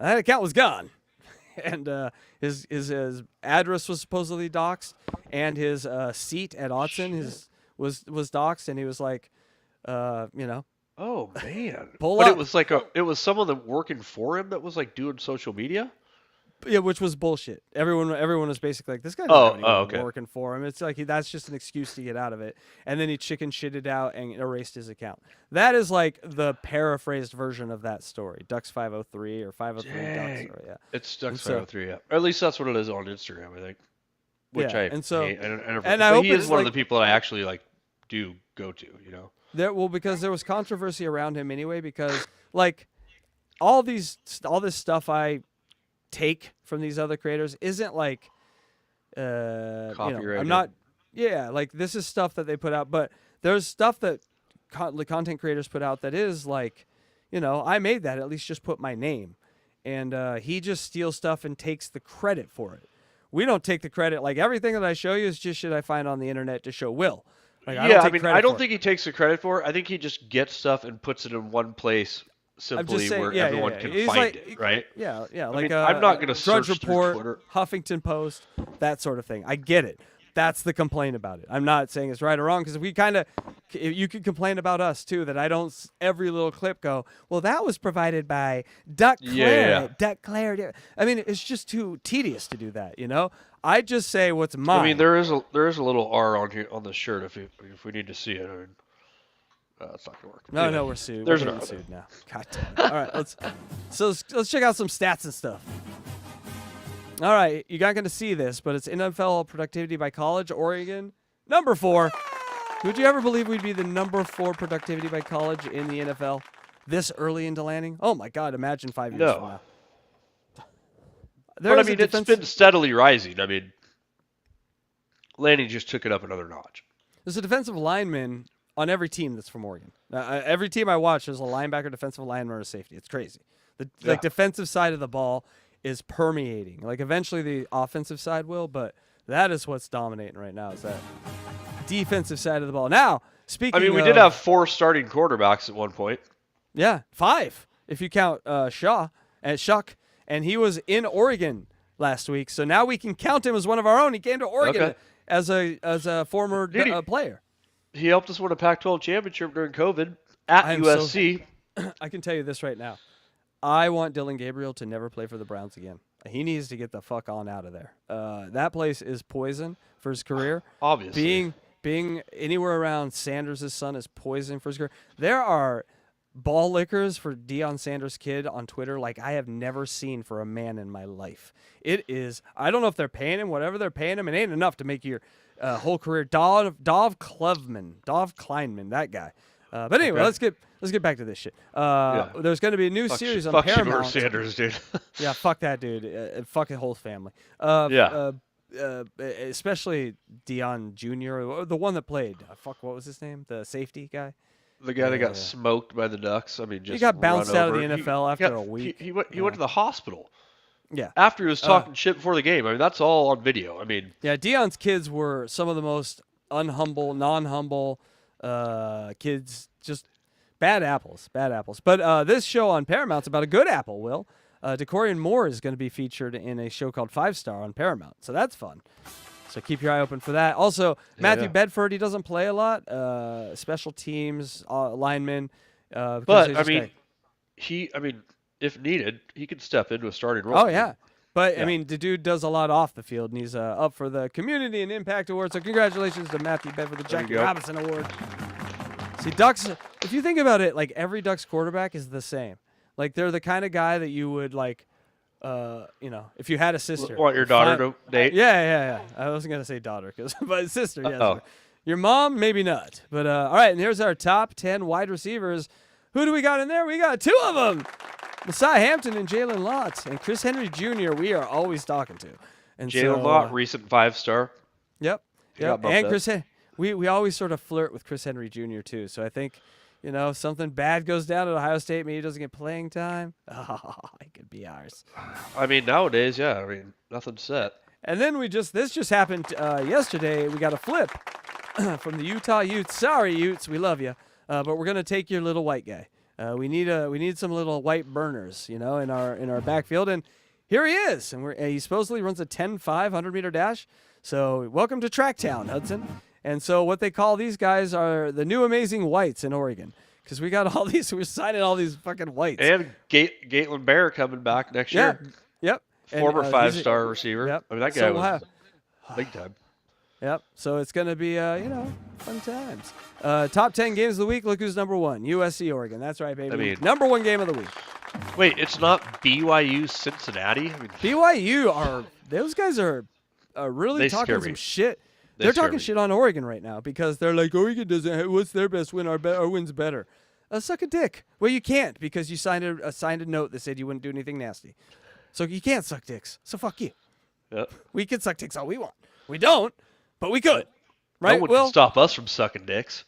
account was gone. And his address was supposedly doxxed, and his seat at Autzen was doxxed, and he was like, Oh man! Pull but up. it was it was someone that working for him that was doing social media. Yeah, which was bullshit. Everyone was basically like, this guy doesn't have anyone working for him. It's like that's just an excuse to get out of it. And then he chicken shitted out and erased his account. That is like the paraphrased version of that story. Ducks 503 or 503 Ducks. Or, yeah. It's Ducks 503, yeah. Or at least that's what it is on Instagram, I think. Which I and so hate. I hope he is one of the people that I actually like do go to, you know. Because there was controversy around him anyway, because like all this stuff I take from these other creators isn't like copyrighted. I'm not like this is stuff that they put out, but there's stuff that content creators put out that is like, I made that, at least just put my name. And he just steals stuff and takes the credit for it. We don't take the credit. Like everything that I show you is just shit I find on the internet to show Will. Like, I don't think he takes the credit for it. I think he just gets stuff and puts it in one place simply where everyone can find it, right? Yeah. Like I'm not going to search Drudge Report, Twitter. Huffington Post, that sort of thing. I get it. That's the complaint about it. I'm not saying it's right or wrong, because you could complain about us too, that I don't every little clip go, well, that was provided by Duck Claret. Duck Claret. I mean, it's just too tedious to do that, I just say what's mine. I mean, there is a little R on here on the shirt if we need to see it. I mean, it's not gonna work. No, we're sued. There's we're sued now. God damn it. All right, let's check out some stats and stuff. All right, you're not going to see this, but it's NFL productivity by college. Oregon, number 4. Would you ever believe we'd be the number 4 productivity by college in the NFL this early into landing? Oh, my God, imagine 5 years from now. But, I mean, it's been steadily rising. I mean, Lanning just took it up another notch. There's a defensive lineman on every team that's from Oregon. Every team I watch, there's a linebacker, defensive lineman, or a safety. It's crazy. The defensive side of the ball is permeating. Like eventually the offensive side will, but that is what's dominating right now, is that defensive side of the ball. Now, speaking we did have 4 starting quarterbacks at one point. Yeah, 5 if you count Shuck, and he was in Oregon last week. So now we can count him as one of our own. He came to Oregon as a former player. He helped us win a Pac-12 championship during COVID at USC. I can tell you this right now. I want Dylan Gabriel to never play for the Browns again. He needs to get the fuck on out of there. That place is poison for his career. Obviously. Being anywhere around Sanders' son is poison for his career. There are ball lickers for Deion Sanders' kid on Twitter like I have never seen for a man in my life. It is, I don't know if they're paying him, whatever they're paying him, it ain't enough to make your whole career. Dov Kleinman, that guy. But anyway, let's get back to this shit. There's going to be a new series on Paramount. Fuck Sanders, dude. Yeah, fuck that dude. Fuck his whole family. Especially Deion Jr., the one that played. What was his name? The safety guy. The guy that got smoked by the Ducks. I mean, just he got bounced out of the NFL after a week. He went to the hospital. Yeah. After he was talking shit before the game. I mean, that's all on video. I mean. Yeah, Deion's kids were some of the most non-humble kids, just bad apples. But this show on Paramount's about a good apple, Will. Decorian Moore is going to be featured in a show called 5 Star on Paramount, so that's fun. So keep your eye open for that. Also, Matthew Bedford, he doesn't play a lot. Special teams, lineman. But, I mean, if needed, he could step into a starting role. Oh, yeah. But, I mean, the dude does a lot off the field, and he's up for the Community and Impact Award. So congratulations to Matthew Bedford, the Jackie Robinson Award. See, Ducks, if you think about it, like every Ducks quarterback is the same. Like they're the kind of guy that you would like, if you had a sister. Want your daughter to date? Yeah. I wasn't going to say daughter, but sister, yes. Your mom, maybe not. But all right, and here's our top 10 wide receivers. Who do we got in there? We got 2 of them. Messiah Hampton and Jalen Lott. And Chris Henry Jr. we are always talking to. And Jalen Lott, recent 5-star. Yep. And Chris Henry. We always sort of flirt with Chris Henry Jr. too. So I think, if something bad goes down at Ohio State, maybe he doesn't get playing time. It could be ours. I mean, nowadays, nothing's set. And then this just happened yesterday. We got a flip from the Utah Utes. Sorry, Utes, we love you, but we're gonna take your little white guy. We need some little white burners, in our backfield, and here he is. And he supposedly runs a 10.5 100-meter dash. So welcome to Tracktown, Hudson. And so what they call these guys are the new amazing whites in Oregon, because we got we're signing all these fucking whites. And Gaitlin Bear coming back next year. Yep. Former 5-star receiver. Yep. I mean, that guy was big time. Yep. So it's going to be, fun times. Top 10 games of the week. Look who's number 1. USC Oregon. That's right, baby. I mean, number 1 game of the week. Wait, it's not BYU Cincinnati? I mean, BYU those guys are really talking some shit. They're talking shit on Oregon right now because they're like, Oregon doesn't. What's their best win? Our win's better. Suck a dick. Well, you can't because you signed a note that said you wouldn't do anything nasty. So you can't suck dicks. So fuck you. Yep. We can suck dicks all we want. We don't, but we could. Right? No one can stop us from sucking dicks.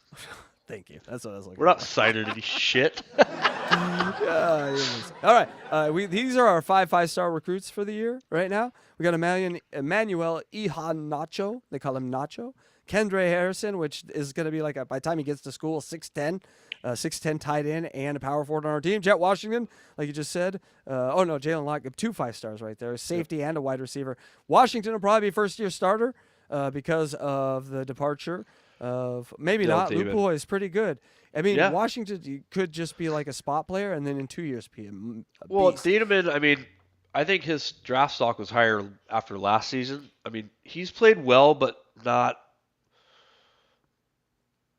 Thank you. That's what I was looking We're not cited any shit. All right. These are our 5-star recruits for the year right now. We got Emmanuel Nacho. They call him Nacho. Kendra Harrison, which is going to be like, by the time he gets to school, 6'10", tight end and a power forward on our team. Jet Washington, like you just said. Jalen Locke, 2 5-stars right there. Safety and a wide receiver. Washington will probably be first-year starter because of the departure of maybe not. Luke Boy is pretty good. I mean, Washington could just be like a spot player, and then in 2 years be a Well, beast. Dedeman, I mean, I think his draft stock was higher after last season. I mean, he's played well, but not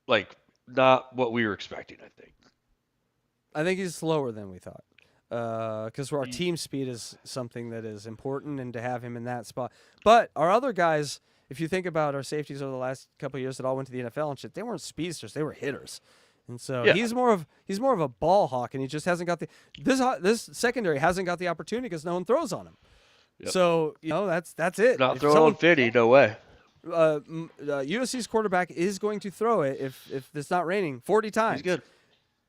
what we were expecting, I think. I think he's slower than we thought. Because our team speed is something that is important, and to have him in that spot. But our other guys, if you think about our safeties over the last couple of years that all went to the NFL and shit, they weren't speedsters, they were hitters. And so he's more of a ball hawk, and he just hasn't got this secondary hasn't got the opportunity because no one throws on him. Yep. So that's it. Not throwing on 50, no way. USC's quarterback is going to throw it if it's not raining 40 times. He's good.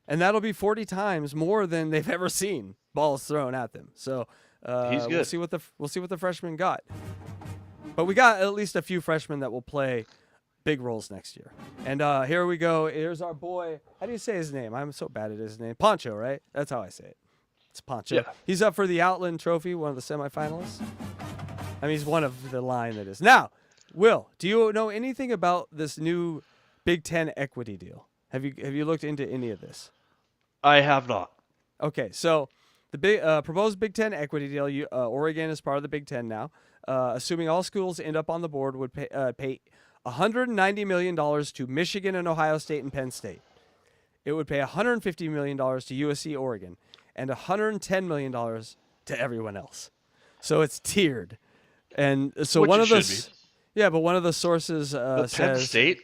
And that'll be 40 times more than they've ever seen balls thrown at them. So he's good. We'll see what the freshmen got. But we got at least a few freshmen that will play big roles next year. And here we go. Here's our boy. How do you say his name? I'm so bad at his name. Poncho, right? That's how I say it. It's Poncho. Yeah. He's up for the Autzen Trophy, one of the semifinalists. I mean, he's one of the line that is. Now, Will, do you know anything about this new Big Ten equity deal? Have you looked into any of this? I have not. Okay, so the proposed Big Ten equity deal, Oregon is part of the Big Ten now. Assuming all schools end up on the board, would pay $190 million to Michigan and Ohio State and Penn State. It would pay $150 million to USC Oregon and $110 million to everyone else. So it's tiered. And so one of the but one of the sources says Penn State.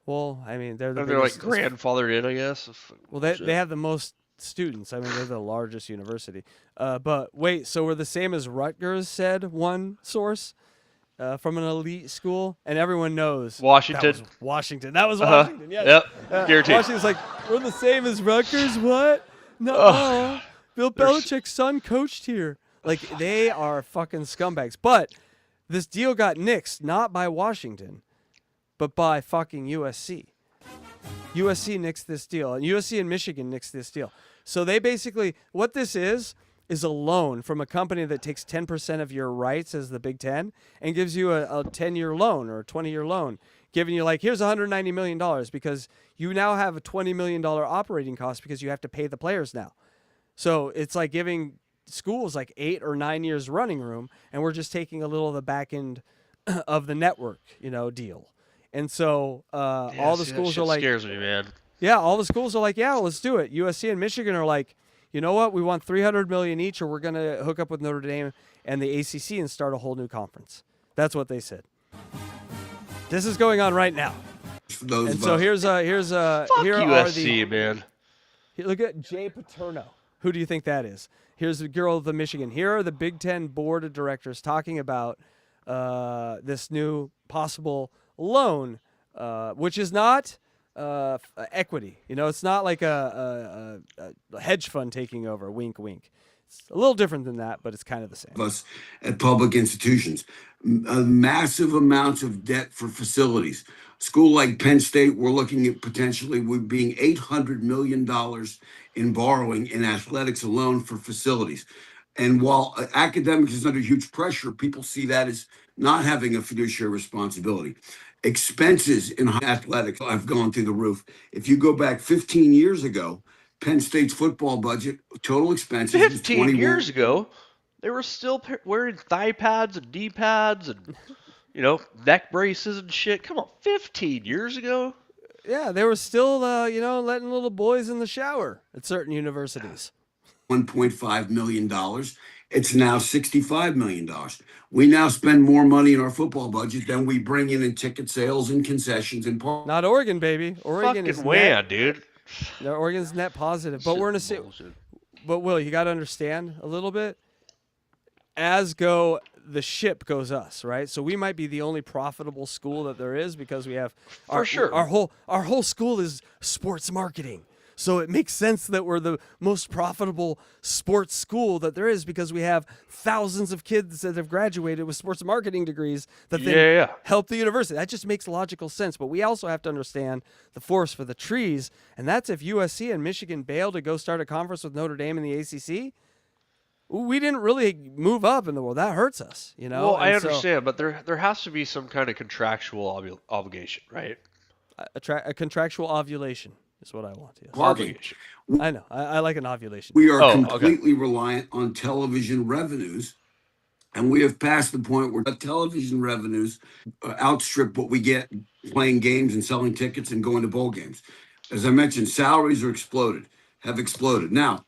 Well, I mean, they're like grandfathered in, I guess. Well, they have the most students. I mean, they're the largest university. But wait, so we're the same as Rutgers, said one source from an elite school, and everyone knows Washington. That was Washington. That was Washington. Yes. Yep. Guaranteed. Washington's like, we're the same as Rutgers. What? No. Bill Belichick's son coached here. Like, they are fucking scumbags. But this deal got nixed not by Washington, but by fucking USC. USC nixed this deal, and USC and Michigan nixed this deal. So they basically, what this is a loan from a company that takes 10% of your rights as the Big Ten and gives you a 10-year loan or a 20-year loan, giving you like, here's $190 million because you now have a $20 million operating cost because you have to pay the players now. So it's like giving schools like 8 or 9 years running room, and we're just taking a little of the back end of the network, deal. And so all the schools are like, scares me, man. Yeah, all the schools are like, yeah, let's do it. USC and Michigan are like, you know what? We want $300 million each, or we're going to hook up with Notre Dame and the ACC and start a whole new conference. That's what they said. This is going on right now. And so here USC, man. Look at Jay Paterno. Who do you think that is? Here's the girl of the Michigan. Here are the Big Ten board of directors talking about this new possible loan, which is not equity. It's not like a hedge fund taking over. Wink, wink. It's a little different than that, but it's kind of the same. Us at public institutions, massive amounts of debt for facilities. School like Penn State, we're looking at potentially being $800 million in borrowing in athletics alone for facilities. And while academics is under huge pressure, people see that as not having a fiduciary responsibility. Expenses in athletics have gone through the roof. If you go back 15 years ago, Penn State's football budget, total expenses 15 years ago? they were still wearing thigh pads and knee pads and, neck braces and shit. Come on, 15 years ago? Yeah, they were still, letting little boys in the shower at certain universities. $1.5 million. It's now $65 million. We now spend more money in our football budget than we bring in ticket sales and concessions and park. Not Oregon, baby. Oregon is net, dude. No, Oregon's net positive, but we're in a But Will, you got to understand a little bit. As go the ship goes us, right? So we might be the only profitable school that there is because we have our whole school is sports marketing. So it makes sense that we're the most profitable sports school that there is because we have thousands of kids that have graduated with sports marketing degrees that then help the university. That just makes logical sense. But we also have to understand the forest for the trees, and that's if USC and Michigan bail to go start a conference with Notre Dame in the ACC. We didn't really move up in the world. That hurts us, Well, I understand, but there has to be some kind of contractual obligation, right? A contractual ovulation is what I want. Yes. Obligation. I know. I like an ovulation. We are completely reliant on television revenues, and we have passed the point where television revenues outstrip what we get playing games and selling tickets and going to bowl games. As I mentioned, salaries have exploded. Now,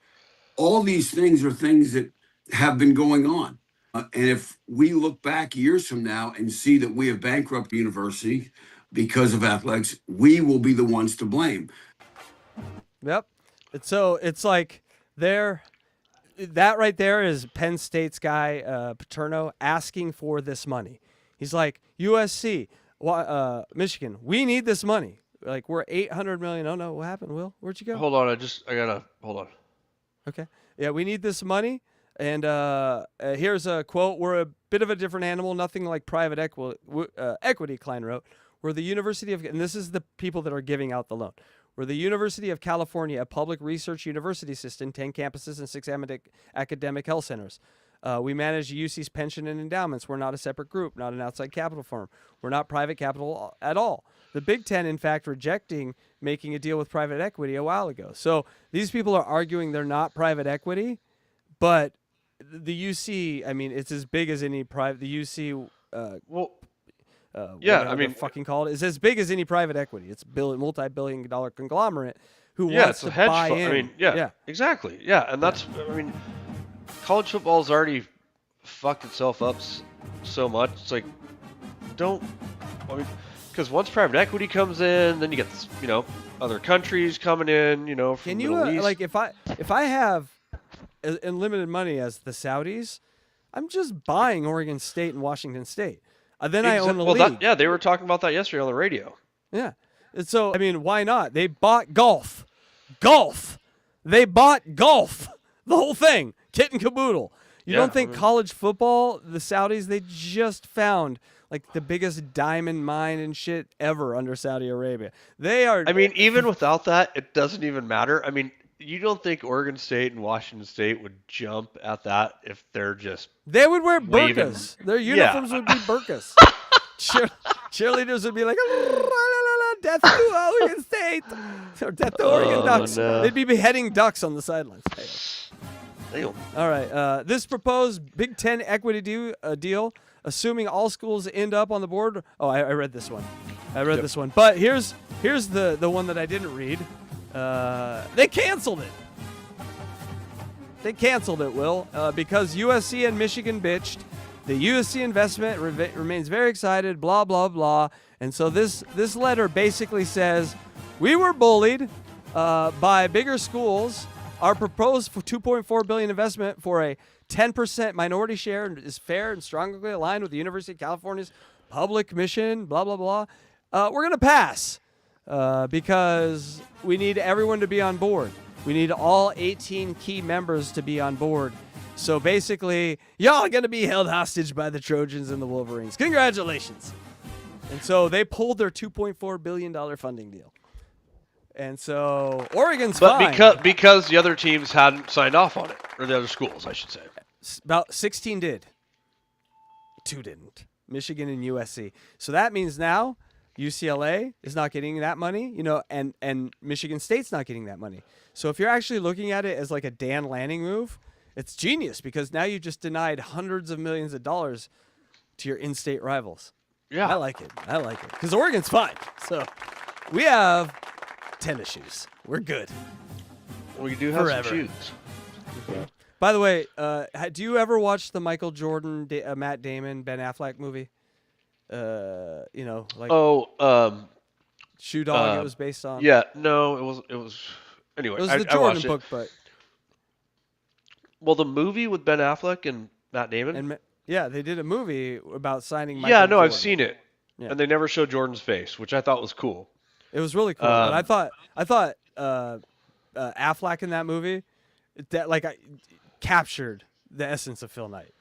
all these things are things that have been going on. And if we look back years from now and see that we have bankrupt the university because of athletics, we will be the ones to blame. Yep. It's like that right there is Penn State's guy, Paterno, asking for this money. He's like, USC, Michigan, we need this money. Like, we're $800 million. Oh, no, what happened, Will? Where'd you go? Hold on, hold on. Okay. Yeah, we need this money. And here's a quote. We're a bit of a different animal, nothing like private equity, Klein wrote. We're the University of, and this is the people that are giving out the loan. We're the University of California, a public research university system, 10 campuses and 6 academic health centers. We manage UC's pension and endowments. We're not a separate group, not an outside capital firm. We're not private capital at all. The Big Ten, in fact, rejecting making a deal with private equity a while ago. So these people are arguing they're not private equity, but the UC, I mean, it's as big as any private. The UC, fucking call it, is as big as any private equity. It's multi-billion-dollar conglomerate who wants to buy in. I mean, exactly. Yeah, and that's, college football's already fucked itself up so much. It's like, because once private equity comes in, then you get this, other countries coming in, from Can the you Middle East. like if I have unlimited money as the Saudis, I'm just buying Oregon State and Washington State. Then I own the league. They were talking about that yesterday on the radio. Yeah. And so, I mean, why not? They bought golf. They bought golf. The whole thing. Kit and caboodle. You don't think college football, the Saudis, they just found like the biggest diamond mine and shit ever under Saudi Arabia. They are. I mean, even without that, it doesn't even matter. I mean, you don't think Oregon State and Washington State would jump at that if they're just They would wear burqas. Their uniforms would be burqas. Cheerleaders would be like, death to Oregon State. Or death to Oregon Ducks. No. They'd be beheading ducks on the sidelines. All right. This proposed Big Ten equity deal, assuming all schools end up on the board. Oh, I read this one. This one. But here's the one that I didn't read. They canceled it. Will, because USC and Michigan bitched. The USC investment remains very excited, blah, blah, blah. And so this letter basically says, we were bullied by bigger schools. Our proposed $2.4 billion investment for a 10% minority share is fair and strongly aligned with the University of California's public mission, blah, blah, blah. We're going to pass because we need everyone to be on board. We need all 18 key members to be on board. So basically, y'all are going to be held hostage by the Trojans and the Wolverines. Congratulations. And so they pulled their $2.4 billion funding deal. And so Oregon's fine. Because the other teams hadn't signed off on it, or the other schools, I should say. About 16 did. 2 didn't. Michigan and USC. So that means now UCLA is not getting that money, and Michigan State's not getting that money. So if you're actually looking at it as like a Dan Lanning move, it's genius because now you just denied hundreds of millions of dollars to your in-state rivals. Yeah. I like it. Because Oregon's fine. So we have tennis shoes. We're good. We do have Forever. some shoes. By the way, do you ever watch the Michael Jordan, Matt Damon, Ben Affleck movie? Shoe Dog. It was based on. Yeah, no, it was. Anyway, it was the Jordan book, but. Well, the movie with Ben Affleck and Matt Damon. Yeah, they did a movie about signing. Michael Jordan. I've seen it, yeah. And they never showed Jordan's face, which I thought was cool. It was really cool, but I thought Affleck in that movie, that captured the essence of Phil Knight.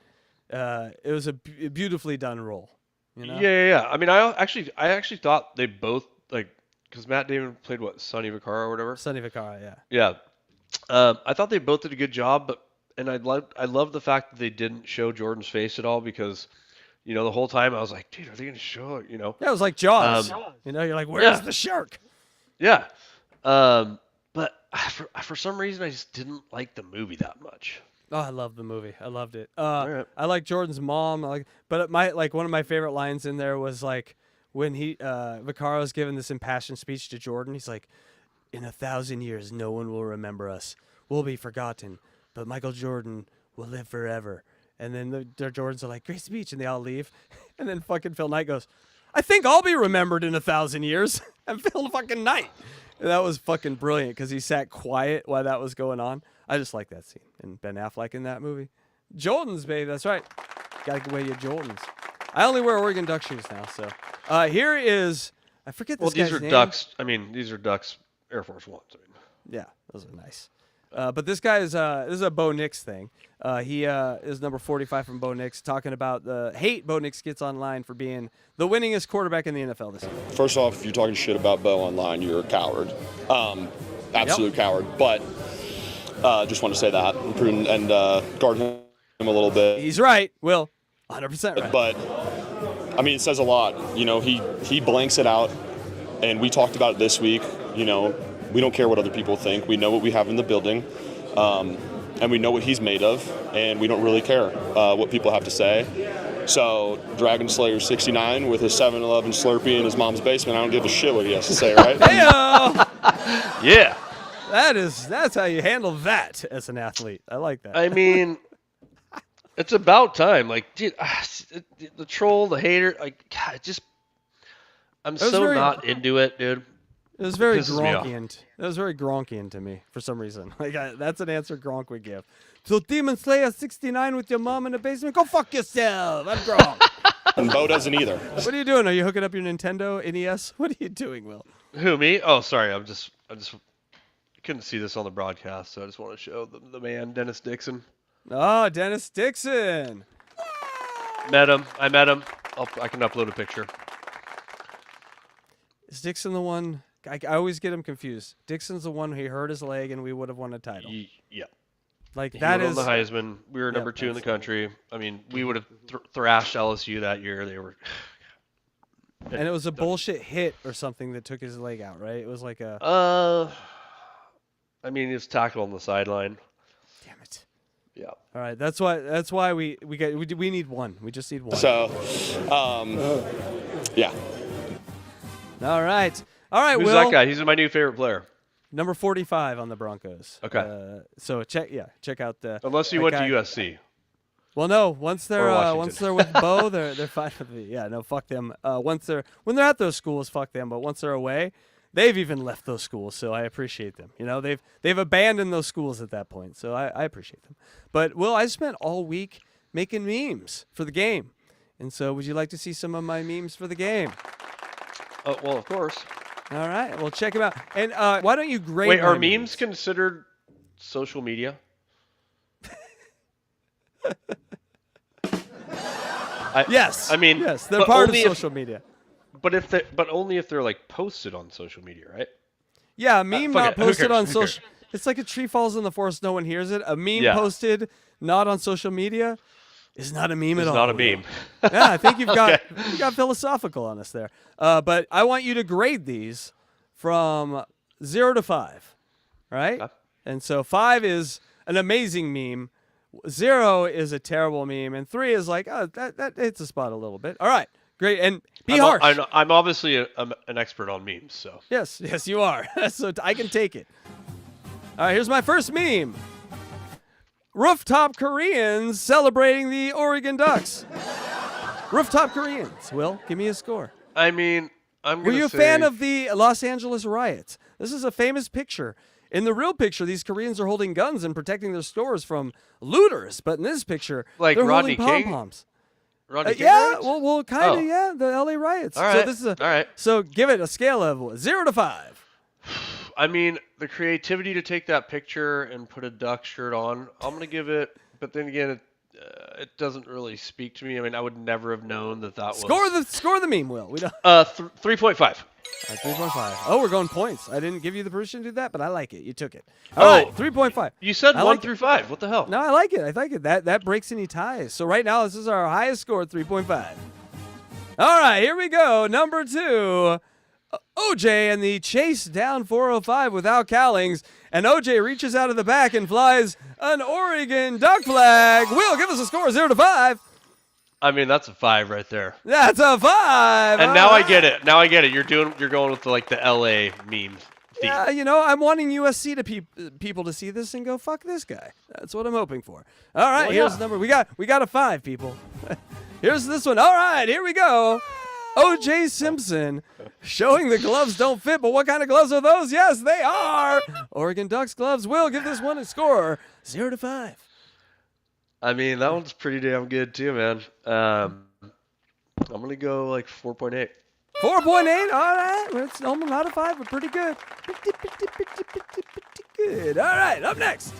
It was a beautifully done role. You know? Yeah. I mean, I actually thought they both because Matt Damon played Sonny Vaccaro or whatever. Sonny Vaccaro, yeah. Yeah. I thought they both did a good job, and I love the fact that they didn't show Jordan's face at all because, the whole time I was like, dude, are they going to show it? Yeah, it was like Jaws. You're like, where's the shark? Yeah. But for some reason, I just didn't like the movie that much. Oh, I love the movie. I loved it. Right. I like Jordan's mom. But one of my favorite lines in there was when Vaccaro's giving this impassioned speech to Jordan. He's like, "In 1,000 years, no one will remember us. We'll be forgotten, but Michael Jordan will live forever." And then the Jordans are like, "Great speech," and they all leave. And then fucking Phil Knight goes, "I think I'll be remembered in 1,000 years." And Phil fucking Knight. And that was fucking brilliant because he sat quiet while that was going on. I just like that scene. And Ben Affleck in that movie. Jordans, baby. That's right. Gotta give away your Jordans. I only wear Oregon Duck shoes now. So here is, I forget this guy's name. Well, these are Ducks. I mean, these are Ducks Air Force Ones. Yeah, those are nice. But this guy is this is a Bo Nix thing. He is number 45 from Bo Nix, talking about the hate Bo Nix gets online for being the winningest quarterback in the NFL this year. First off, if you're talking shit about Bo online, you're a coward. Absolute coward. But just want to say that and guard him a little bit. He's right, Will. 100% right. But, I mean, it says a lot. He blanks it out, and we talked about it this week. We don't care what other people think. We know what we have in the building, and we know what he's made of, and we don't really care what people have to say. So, Dragon Slayer 69 with his 7-Eleven Slurpee in his mom's basement, I don't give a shit what he has to say, right? Yeah. That's how you handle that as an athlete. I like that. I mean, it's about time. Dude, the troll, the hater, God, I'm so not into it, dude. It was very Gronkian. It was very Gronkian to me for some reason. That's an answer Gronk would give. So Demon Slayer 69 with your mom in the basement? Go fuck yourself. I'm Gronk. And Bo doesn't either. What are you doing? Are you hooking up your Nintendo NES? What are you doing, Will? Who, me? Oh, sorry. I just couldn't see this on the broadcast, so I just want to show the man, Dennis Dixon. Oh, Dennis Dixon. I met him. I can upload a picture. Is Dixon the one? I always get him confused. Dixon's the one who hurt his leg, and we would have won a title. Yeah. That he is won the Heisman. We were number 2 in the country. I mean, we would have thrashed LSU that year. They were. And it was a bullshit hit or something that took his leg out, right? It was like a. I mean, he was tackled on the sideline. Damn it. Yeah. All right. That's why we need one. We just need one. So, yeah. All right. Who's Will. that guy? He's my new favorite player. Number 45 on the Broncos. Okay. So check out the. Unless he went to USC. Well, no. Once they're with Bo, they're fine with me. Yeah, no, fuck them. When they're at those schools, fuck them. But once they're away, they've even left those schools. So I appreciate them. They've abandoned those schools at that point. So I appreciate them. But Will, I spent all week making memes for the game, and so would you like to see some of my memes for the game? Oh, well, of course. All right. Well, check them out. And why don't you grade? Wait, are memes considered social media? Yes. I mean, yes, they're part of social media. But only if they're posted on social media, right? Yeah, a meme not posted on social. It's like a tree falls in the forest, no one hears it. A meme posted not on social media is not a meme at all. It's not a meme. Yeah, I think you got philosophical on us there. But I want you to grade these from 0 to 5, right? And so 5 is an amazing meme. 0 is a terrible meme, and 3 is like, oh, that hits the spot a little bit. All right, great, and be harsh. I'm obviously an expert on memes, so. Yes, you are. So I can take it. All right, here's my first meme. Rooftop Koreans celebrating the Oregon Ducks. Rooftop Koreans. Will, give me a score. I mean, Were you a fan of the Los Angeles riots? This is a famous picture. In the real picture, these Koreans are holding guns and protecting their stores from looters. But in this picture, like they're Rodney holding King? pom-poms. Rodney King Yeah, riots? well, kind of, yeah. The LA riots. All right. So this is all right. So give it a scale of 0 to 5. I mean, the creativity to take that picture and put a duck shirt on, I'm going to give it, but then again, it doesn't really speak to me. I mean, I would never have known that was... Score the meme, Will. We don't... 3.5. 3.5. Oh, we're going points. I didn't give you the permission to do that, but I like it. You took it. All right, 3.5. You said 1 like through 5. What the hell? No, I like it. I like it. That breaks any ties. So right now, this is our highest score, 3.5. All right, here we go. Number 2. OJ and the chase down 405 without Cowlings. And OJ reaches out of the back and flies an Oregon Duck flag. Will, give us a score, 0 to 5. I mean, that's a 5 right there. That's a 5. And now I get it. Now I get it. You're going with the LA meme theme. Yeah, I'm wanting USC to people to see this and go, fuck this guy. That's what I'm hoping for. All right, here's the number. We got a 5, people. Here's this one. All right, here we go. O.J. Simpson showing the gloves don't fit, but what kind of gloves are those? Yes, they are Oregon Ducks gloves. Will, give this one a score, 0 to 5. I mean, that one's pretty damn good too, man. I'm going to go like 4.8. 4.8, all right. It's almost not a 5, but pretty good. Pretty good. All right, up next.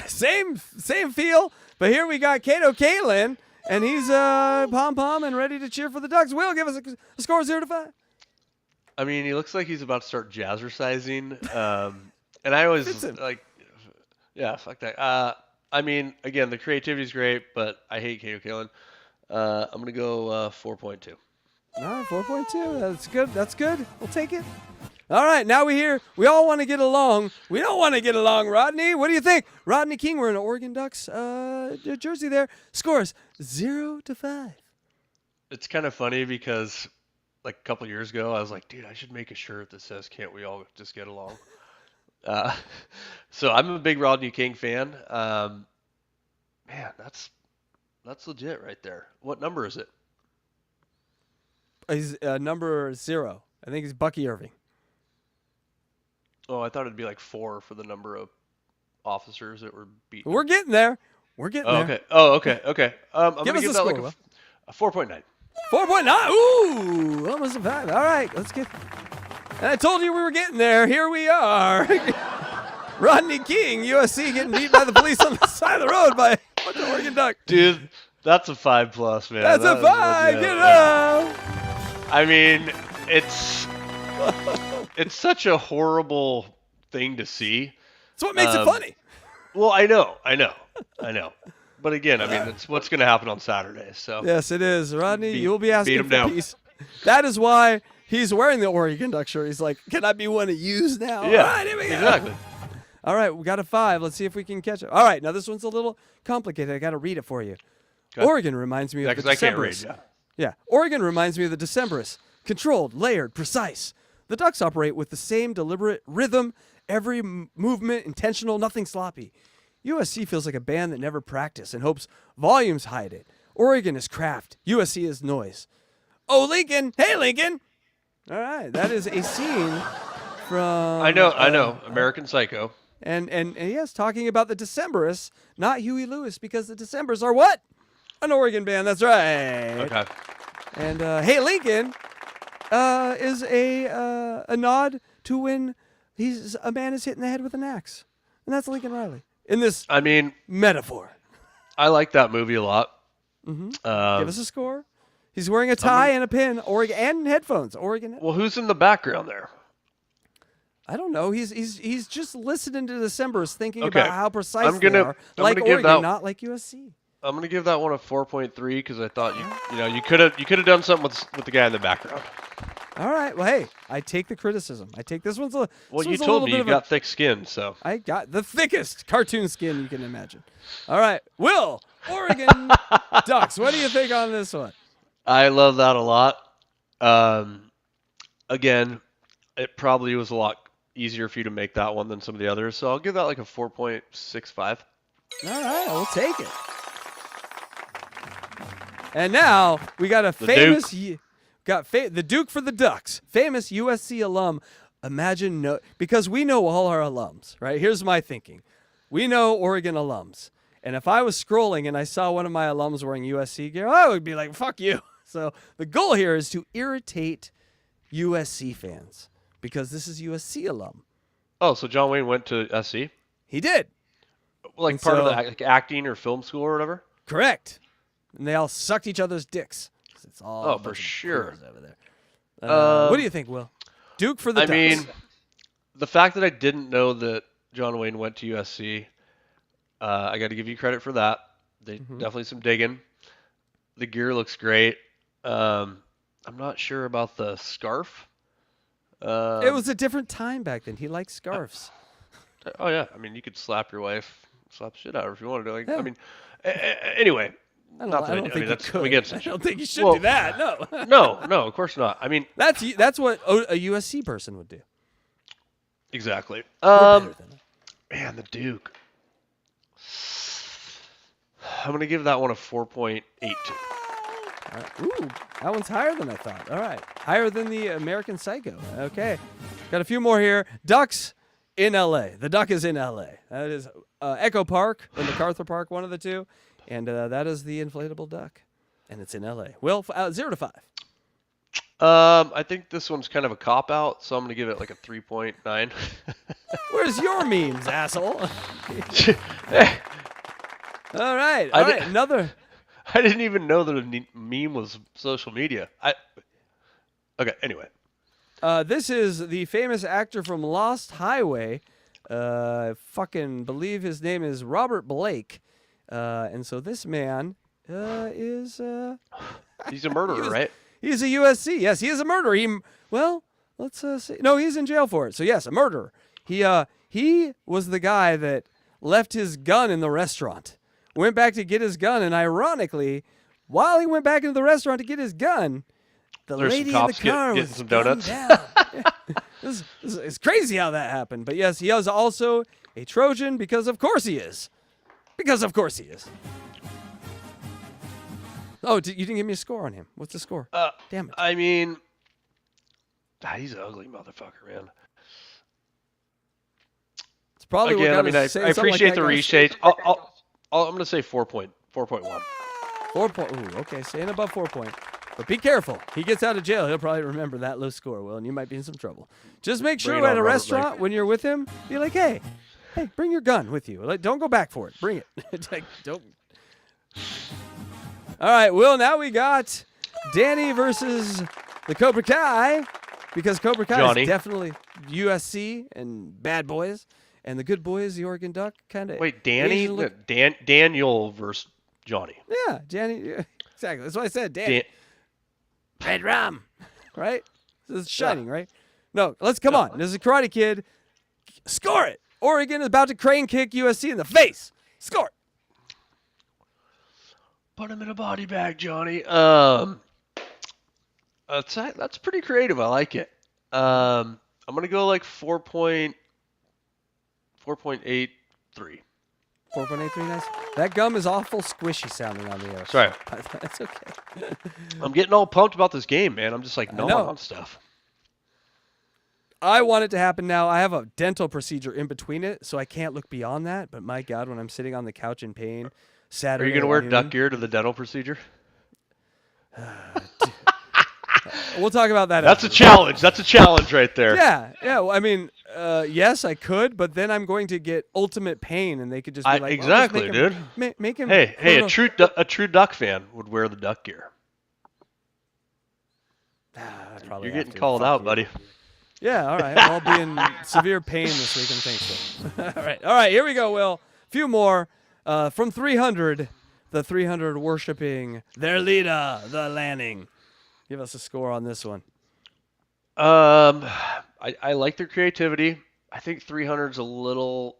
Same feel, but here we got Kato Kalin. And he's pom-pom and ready to cheer for the Ducks. Will, give us a score, 0 to 5. I mean, he looks like he's about to start jazzercising. And I always yeah, fuck that. I mean, again, the creativity is great, but I hate Kato Kalin. I'm going to go 4.2. All right, 4.2. That's good. That's good. We'll take it. All right, now we all want to get along. We don't want to get along, Rodney. What do you think? Rodney King, we're in an Oregon Ducks jersey there. Scores 0 to 5. It's kind of funny because like a couple years ago, I was like, dude, I should make a shirt that says, can't we all just get along? So I'm a big Rodney King fan. Man, that's legit right there. What number is it? He's number 0. I think he's Bucky Irving. Oh, I thought it'd be like 4 for the number of officers that were beaten. We're getting there. We're getting there. Okay. Oh, okay. I'm give gonna us give a that score, like a 4.9. 4.9. Ooh, almost a 5. All right, let's get. And I told you we were getting there. Here we are. Rodney King, USC, getting beat by the police on the side of the road by an Oregon Duck. Dude, that's a 5+, man. That's a 5. Get it up. I mean, it's such a horrible thing to see. It's what makes it funny. Well, I know. But again, I mean, it's what's going to happen on Saturday. So yes, it is, Rodney. You will be asking for down. peace. That is why he's wearing the Oregon Duck shirt. He's like, "Can I be one of yous now?" Yeah, all right, here we go. exactly. All right, we got a 5. Let's see if we can catch it. All right, now this one's a little complicated. I got to read it for you. Okay. Oregon reminds me of the Decemberists. I can't read. Yeah, Oregon reminds me of the Decemberists. Controlled, layered, precise. The Ducks operate with the same deliberate rhythm, every movement intentional, nothing sloppy. USC feels like a band that never practiced and hopes volumes hide it. Oregon is craft. USC is noise. Oh, Lincoln. Hey, Lincoln. All right, that is a scene from... I know. American Psycho. And yes, talking about the Decemberists, not Huey Lewis, because the Decemberists are what? An Oregon band. That's right. Okay. And Hey, Lincoln is a nod to when a man is hit in the head with an axe. And that's Lincoln Riley. In this metaphor. I like that movie a lot. Mm-hmm. Give us a score. He's wearing a tie and a pin, Oregon, and headphones. Oregon. Well, who's in the background there? I don't know. He's just listening to Decemberists, thinking about how precise they are. Like Oregon, not like USC. I'm gonna give that one a 4.3 because I thought you could have done something with the guy in the background. All right. Well, hey, I take the criticism. I take this one's a. Well, this you one's a told little me bit you've of a- got thick skin, so. I got the thickest cartoon skin you can imagine. All right, Will, Oregon Ducks. What do you think on this one? I love that a lot. Again, it probably was a lot easier for you to make that one than some of the others, so I'll give that like a 4.65. All right, we'll take it. And now we got a The famous, the Duke for the Ducks, famous USC alum. Imagine because we know all our alums, right? Here's my thinking: we know Oregon alums, and if I was scrolling and I saw one of my alums wearing USC gear, I would be like, "Fuck you." So the goal here is to irritate USC fans because this is USC alum. Oh, so John Wayne went to SC? He did. Like And part of so- the acting or film school or whatever? Correct. And they all sucked each other's dicks. It's all a For bunch of sure. queers over there. What do you think, Will? Duke for the Ducks. I mean, the fact that I didn't know that John Wayne went to USC, I got to give you credit for that. They definitely some digging. The gear looks great. I'm not sure about the scarf. It was a different time back then. He liked scarves. Oh yeah, I mean you could slap your wife, slap the shit out of her if you wanted to. Like, Yeah. I mean, anyway. I don't Not that think you could. against I it. don't think you should Well, do that. No. no, of course not. I mean, that's what a USC person would do. exactly. We're better than that. Man, the Duke. I'm gonna give that one a 4.82. Ooh, that one's higher than I thought. All right. Higher than the American Psycho. Okay. Got a few more here. Ducks in L.A. The Duck is in L.A. That is Echo Park and MacArthur Park, one of the two. And that is the inflatable duck. And it's in L.A. Will, 0 to 5. I think this one's kind of a cop-out, so I'm gonna give it like a 3.9. Where's your memes, asshole? All right. All right. Another. I didn't even know that a meme was social media. Okay, anyway. This is the famous actor from Lost Highway. Fucking believe his name is Robert Blake. And so this man is... He's a murderer, right? He's a USC. Yes, he is a murderer. Let's say... No, he's in jail for it. So yes, a murderer. He was the guy that left his gun in the restaurant. Went back to get his gun, and ironically, while he went back into the restaurant to get his gun, the There's lady some in the cops car getting was some gunned donuts. down. It's crazy how that happened. But yes, he is also a Trojan because of course he is. Because of course he is. Oh, you didn't give me a score on him. What's the score? Damn it. I mean, he's an ugly motherfucker, man. It's probably Again, I what mean, got I us saying something appreciate like the that, guys. reshape. I'm going to say 4.1. 4 point. Ooh, okay, staying above 4 point. But be careful. He gets out of jail, he'll probably remember that low score, Will, and you might be in some trouble. Just make sure Bring it at on, a Robert restaurant Blake. when you're with him, be like, hey, bring your gun with you. Like, don't go back for it. Bring it. It's like, don't. All right, Will, now we got Danny versus the Cobra Kai, because Cobra Kai Johnny. is definitely USC and bad boys, and the good boys, the Oregon Duck, kind of. Wait, Danny? Daniel versus Johnny. Yeah, Danny. Yeah, exactly. That's what I said, Danny. Red rum, right? This is Shining, right? No, come on. This is a Karate Kid. Score it. Oregon is about to crane kick USC in the face. Score it. Put him in a body bag, Johnny. That's pretty creative. I like it. I'm gonna go like 4.83. 4.83, nice. That gum is awful squishy sounding on the air. Sorry. That's okay. I'm getting all pumped about this game, man. I'm just like gnawing know. on stuff. I want it to happen now. I have a dental procedure in between it, so I can't look beyond that. But my God, when I'm sitting on the couch in pain, Are Saturday you gonna wear noon- duck gear to the dental procedure? We'll talk about that. That's a after. challenge. That's a challenge right there. Yeah. Well, I mean, yes, I could, but then I'm going to get ultimate pain, and they could just be like, well, exactly, just make him, dude. Make him. Hey, put a true duck fan would wear the duck gear. I'd probably You're have getting to. called Fuck out, you. buddy. Yeah, all right. I'll be in severe pain this week, and thanks so. All right. Here we go, Will. Few more from 300. The 300 worshiping their leader, the Lanning. Give us a score on this one. I like their creativity. I think 300's a little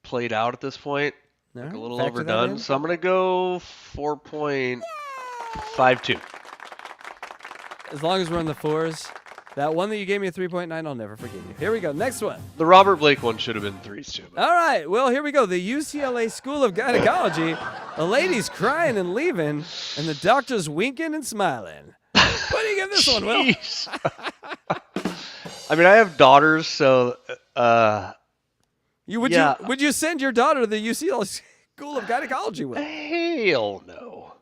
played out at this point, like a little overdone. So I'm gonna go 4.52. As long as we're in the fours. That one that you gave me a 3.9, I'll never forgive you. Here we go. Next one. The Robert Blake one should have been 3s too. All right. Well, here we go. The UCLA School of Gynecology. The ladies crying and leaving, and the doctors winking and smiling. What do you give this one, Will? I mean, I have daughters, so would you send your daughter to the UCLA School of Gynecology, Will? Hell no.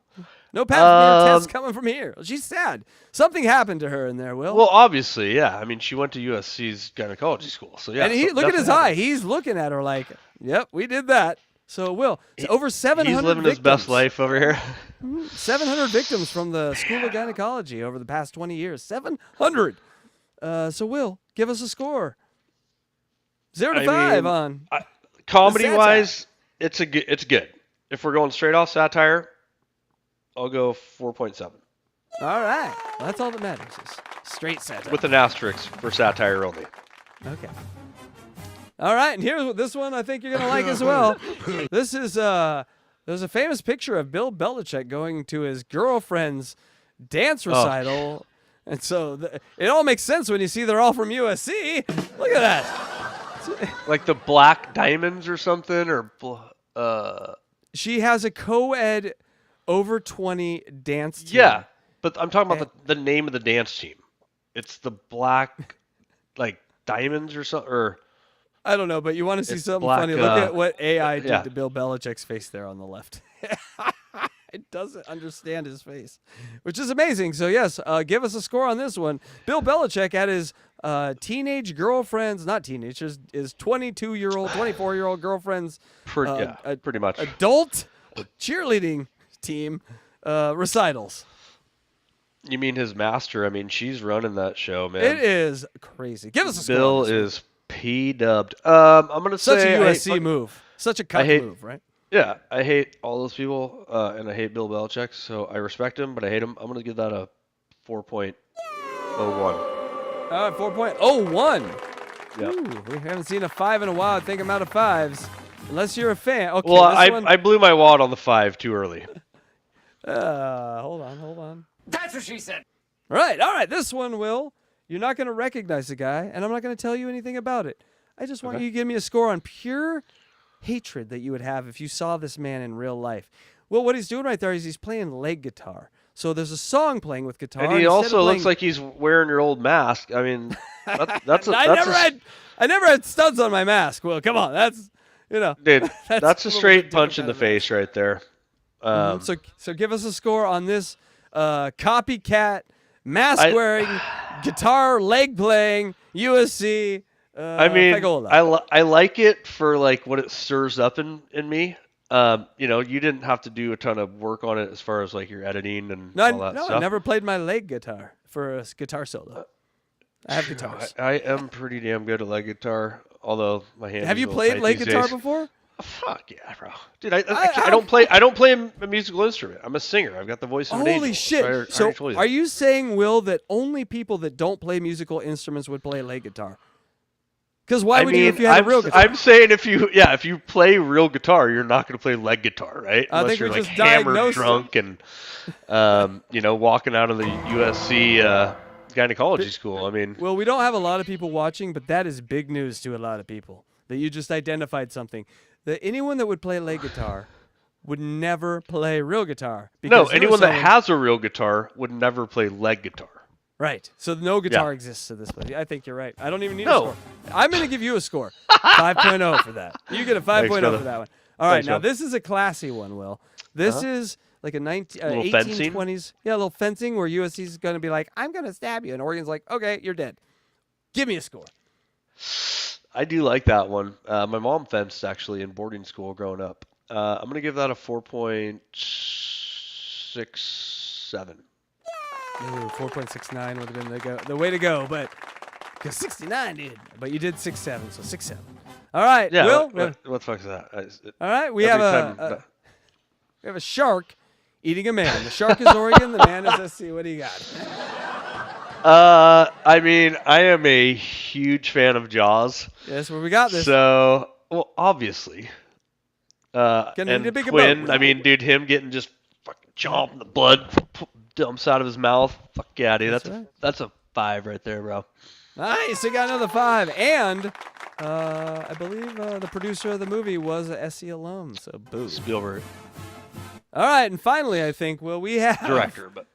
No pap smear test coming from here. She's sad. Something happened to her in there, Will. Well, obviously, yeah. I mean, she went to USC's gynecology school, so yeah. And look at his eye. He's looking at her like, "Yep, we did that." So, Will, it's over 700 He's living victims. his best life over here. 700 victims from the School of Gynecology over the past 20 years. 700. So, Will, give us a score. 0 to 5 on. Comedy-wise, it's good. If we're going straight off satire, I'll go 4.7. All right. Well, that's all that matters is straight satire. With an asterisk for satire only. Okay. All right, and here's this one I think you're going to like as well. This is there's a famous picture of Bill Belichick going to his girlfriend's dance recital. And so it all makes sense when you see they're all from USC. Look at that. Like the Black Diamonds or something, or She has a co-ed over 20 dance team. Yeah, but I'm talking about the name of the dance team. It's the Black, like, Diamonds or something, or... I don't know, but you want to see something black, funny. Look at what AI did yeah. to Bill Belichick's face there on the left. It doesn't understand his face, which is amazing. So, yes, give us a score on this one. Bill Belichick had his teenage girlfriend's, not teenage, his 22-year-old, 24-year-old girlfriend's pretty much adult cheerleading team recitals. You mean his master? I mean, she's running that show, man. It is crazy. Give us a score. Bill is P-dubbed. I'm going to say... Such a USC move. Such a cut move, right? Yeah, I hate all those people, and I hate Bill Belichick, so I respect him, but I hate him. I'm going to give that a 4.01. 4.01. Yeah. Ooh, we haven't seen a 5 in a while. I think I'm out of 5s. Unless you're a fan. Okay, well, I blew my wad on the 5 too early. Hold on. That's what she said. All right. This one, Will, you're not going to recognize the guy, and I'm not going to tell you anything about it. I just want you to give me a score on pure hatred that you would have if you saw this man in real life. Well, what he's doing right there is he's playing leg guitar. So there's a song playing with guitar. And he also looks like he's wearing your old mask. I mean, I never had studs on my mask. Well, come on, dude, that's a straight punch in the face right there. So give us a score on this copycat, mask-wearing, guitar, leg-playing, USC. I mean, I like it for like what it stirs up in me. You didn't have to do a ton of work on it as far as like your editing and all that stuff. I never played my leg guitar for a guitar solo. I have guitars. I am pretty damn good at leg guitar, although my hands. Have you played leg guitar before? Fuck yeah, bro, dude! I don't play. I don't play a musical instrument. I'm a singer. I've got the voice of an angel. Holy shit! So are you saying, Will, that only people that don't play musical instruments would play leg guitar? Because why would you if you had a real guitar? I'm saying if you play real guitar, you're not going to play leg guitar, right? Unless you're like hammered drunk and walking out of the USC gynecology school. I mean, well, we don't have a lot of people watching, but that is big news to a lot of people that you just identified something. That anyone that would play leg guitar would never play real guitar. No, anyone that has a real guitar would never play leg guitar. Right. So no guitar exists to this place. I think you're right. I don't even need a score. I'm going to give you a score. 5.0 for that. You get a 5.0 for that one. All right. Now, this is a classy one, Will. This is like a 1820s. Yeah, a little fencing where USC is going to be like, I'm going to stab you. And Oregon's like, okay, you're dead. Give me a score. I do like that one. My mom fenced, actually, in boarding school growing up. I'm going to give that a 4.67. Ooh, 4.69 would have been the way to go, but because 69 did. But you did 6.7, so 6.7. All right, yeah. Will. What the fuck is that? All right, we have a shark eating a man. The shark is Oregon. The man is SC. What do you got? I mean, I am a huge fan of Jaws. Yes, well, we got this. So, well, obviously. Gonna And need a bigger Quinn, boat. I mean, dude, him getting just fucking chomping the blood dumps out of his mouth. Fuck yeah, dude. That's a 5 right there, bro. Nice, we got another 5. And I believe the producer of the movie was a SC alum, so boom. Spielberg. All right, and finally, I think, we have... Director, but...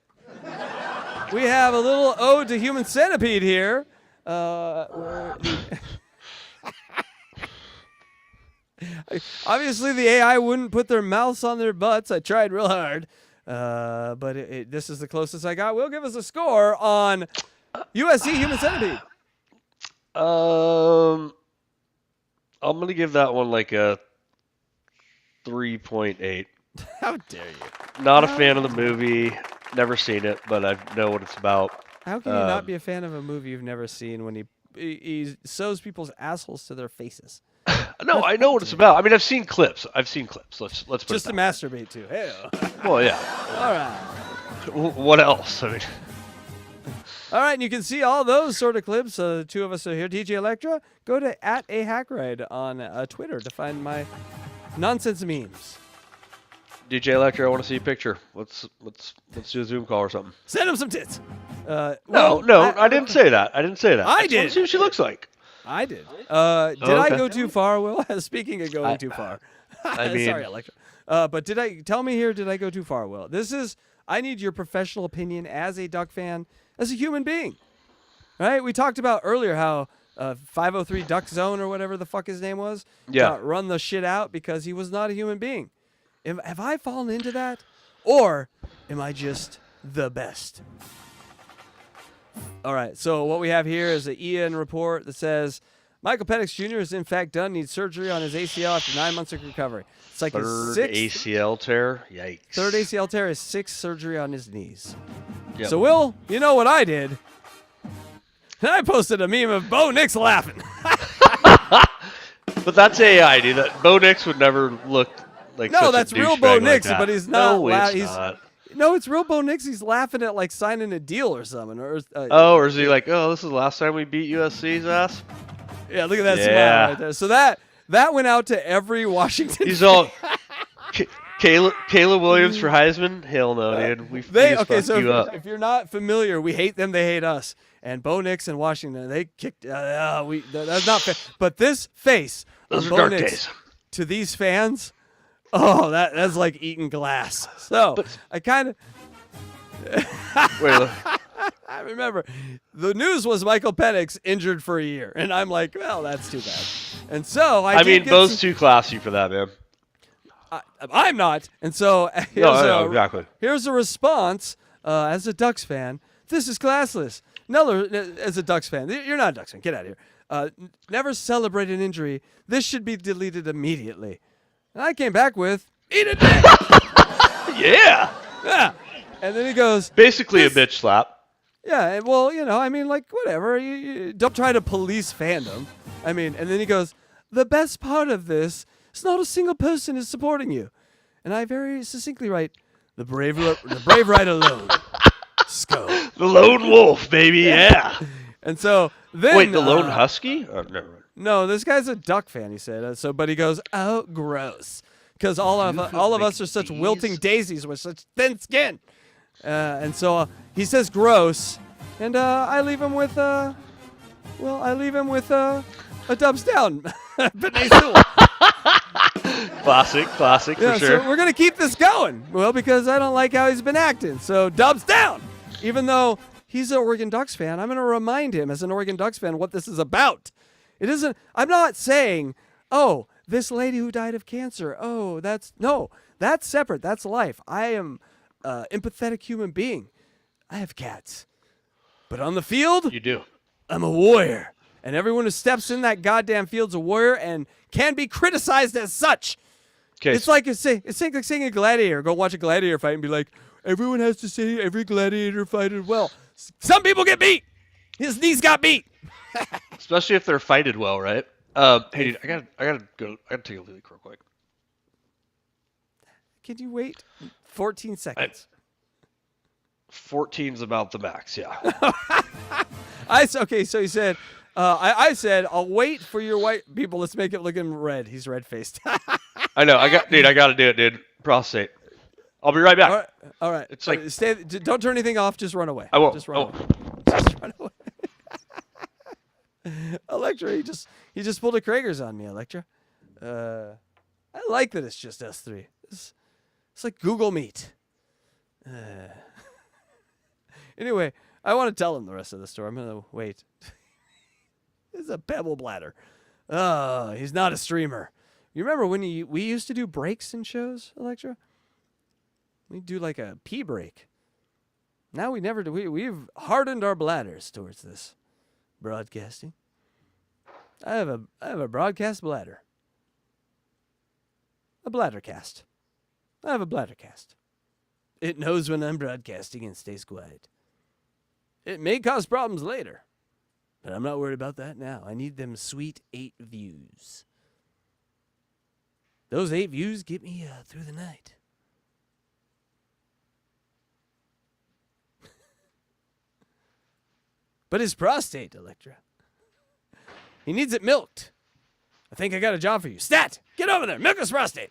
We have a little ode to Human Centipede here. Obviously, the AI wouldn't put their mouths on their butts. I tried real hard. But this is the closest I got. Will give us a score on USC Human Centipede. I'm going to give that one like a 3.8. How dare you? Not a fan of the movie. Never seen it, but I know what it's about. How can you not be a fan of a movie you've never seen when he sews people's assholes to their faces? No, I know what it's about. I mean, I've seen clips. Let's put just to masturbate to. Hey. Well, yeah. All right. What else? I mean. All right, and you can see all those sort of clips. The two of us are here. DJ Electra, go to @ahackride on Twitter to find my nonsense memes. DJ Electra, I want to see a picture. Let's do a Zoom call or something. Send him some tits. No, I didn't say that. I did. I just want to see what she looks like. I did. Did I go too far, Will? Speaking of going too far. I mean, sorry, Electra. But did I go too far, Will? I need your professional opinion as a Duck fan, as a human being. Right? We talked about earlier how 503 Duck Zone or whatever the fuck his name was got run the shit out because he was not a human being. Have I fallen into that? Or am I just the best? All right, so what we have here is an EN report that says Michael Penix Jr. is in fact done, needs surgery on his ACL after 9 months of recovery. It's like his sixth ACL tear. Yikes. Third ACL tear, his sixth surgery on his knees. Yep. So, Will, you know what I did? I posted a meme of Bo Nix laughing. But that's AI, dude. Bo Nix would never look like no, such that's a real Bo douchebag Nix, like but he's not. No, it's not. No, it's real Bo Nix. He's laughing at like signing a deal or something. Or is he like, oh, this is the last time we beat USC's ass? Yeah, look at that smile right there. So that went out to every Washington. He's all Caleb Williams for Heisman. Hell no, dude. We just fucked you up. If you're not familiar, we hate them. They hate us. And Bo Nix and Washington, they kicked. That's not fair. But this face Those of are Bo dark Nix days. to these fans, that's like eating glass. So I kind of. Wait, I remember the news was Michael Penix injured for a year, and I'm like, well, that's too bad. And so I mean, Bo's too classy for that, man. I'm not, and so exactly. Here's a response as a Ducks fan. This is classless. Neller, as a Ducks fan, you're not a Ducks fan. Get out of here. Never celebrate an injury. This should be deleted immediately. And I came back with, eat a dick. Yeah. And then he goes, basically a bitch slap. Yeah, well, I mean, like, whatever. You don't try to police fandom. I mean, and then he goes, the best part of this is not a single person is supporting you. And I very succinctly write, the brave right alone. SCO. The lone wolf, baby, yeah. And so then... Wait, the lone husky? Oh, never mind. No, this guy's a Duck fan, he said. But he goes, oh, gross. Because all of us are such wilting daisies with such thin skin. And so he says gross, and I leave him with a dubs down. Classic for sure. So we're gonna keep this going, because I don't like how he's been acting. So dubs down, even though he's an Oregon Ducks fan. I'm gonna remind him as an Oregon Ducks fan what this is about. It isn't. I'm not saying, oh, this lady who died of cancer. Oh, that's separate. That's life. I am. Empathetic human being. I have cats. But on the field, you do. I'm a warrior. And everyone who steps in that goddamn field's a warrior and can be criticized as such. It's like saying a gladiator. Go watch a gladiator fight and be like, everyone has to say every gladiator fighted well. Some people get beat. His knees got beat. Especially if they're fighted well, right? Hey, dude, I gotta take a leak real quick. Can you wait 14 seconds? 14's about the max, yeah. Okay, so he said, I said, I'll wait for your white people. Let's make it look him red. He's red-faced. I know. I got to do it, dude. Prostate. I'll be right back. All right. It's like don't turn anything off. Just run away. I won't. Just run away. Just run away. Electra, he just pulled a Krager's on me, Electra. I like that it's just us three. It's like Google Meet. Anyway, I want to tell him the rest of the story. I'm gonna wait. This is a pebble bladder. Oh, he's not a streamer. You remember when we used to do breaks in shows, Electra? We'd do like a pee break. Now we never do. We've hardened our bladders towards this broadcasting. I have a broadcast bladder. A bladder cast. I have a bladder cast. It knows when I'm broadcasting and stays quiet. It may cause problems later, but I'm not worried about that now. I need them sweet 8 views. Those 8 views get me through the night. But his prostate, Electra. He needs it milked. I think I got a job for you. Stat! Get over there. Milk his prostate.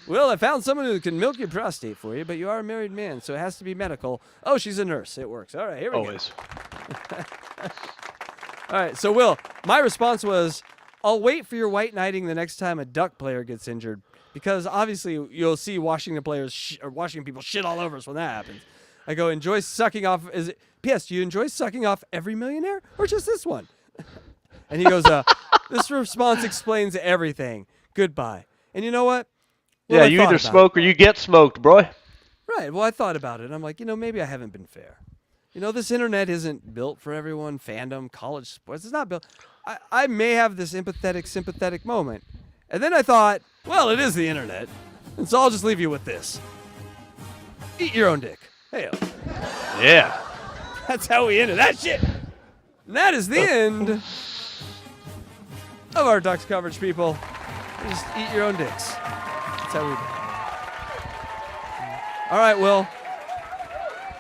Well, I found someone who can milk your prostate for you, but you are a married man, so it has to be medical. Oh, she's a nurse. It works. All right, here we Always. go. All right, so Will, my response was, I'll wait for your white knighting the next time a Duck player gets injured, because obviously you'll see Washington players or Washington people shit all over us when that happens. I go, enjoy sucking off. P.S. Do you enjoy sucking off every millionaire or just this one? And he goes, this response explains everything. Goodbye. And you know what? Yeah, you either smoke or you get smoked, bro. Right. Well, I thought about it. I'm like, maybe I haven't been fair. This internet isn't built for everyone. Fandom, college sports, it's not built. I may have this sympathetic moment. And then I thought, well, it is the internet. And so I'll just leave you with this. Eat your own dick. Hey. Yeah. That's how we ended that shit. And that is the end of our Ducks coverage, people. Just eat your own dicks. That's how we do it. All right, Will.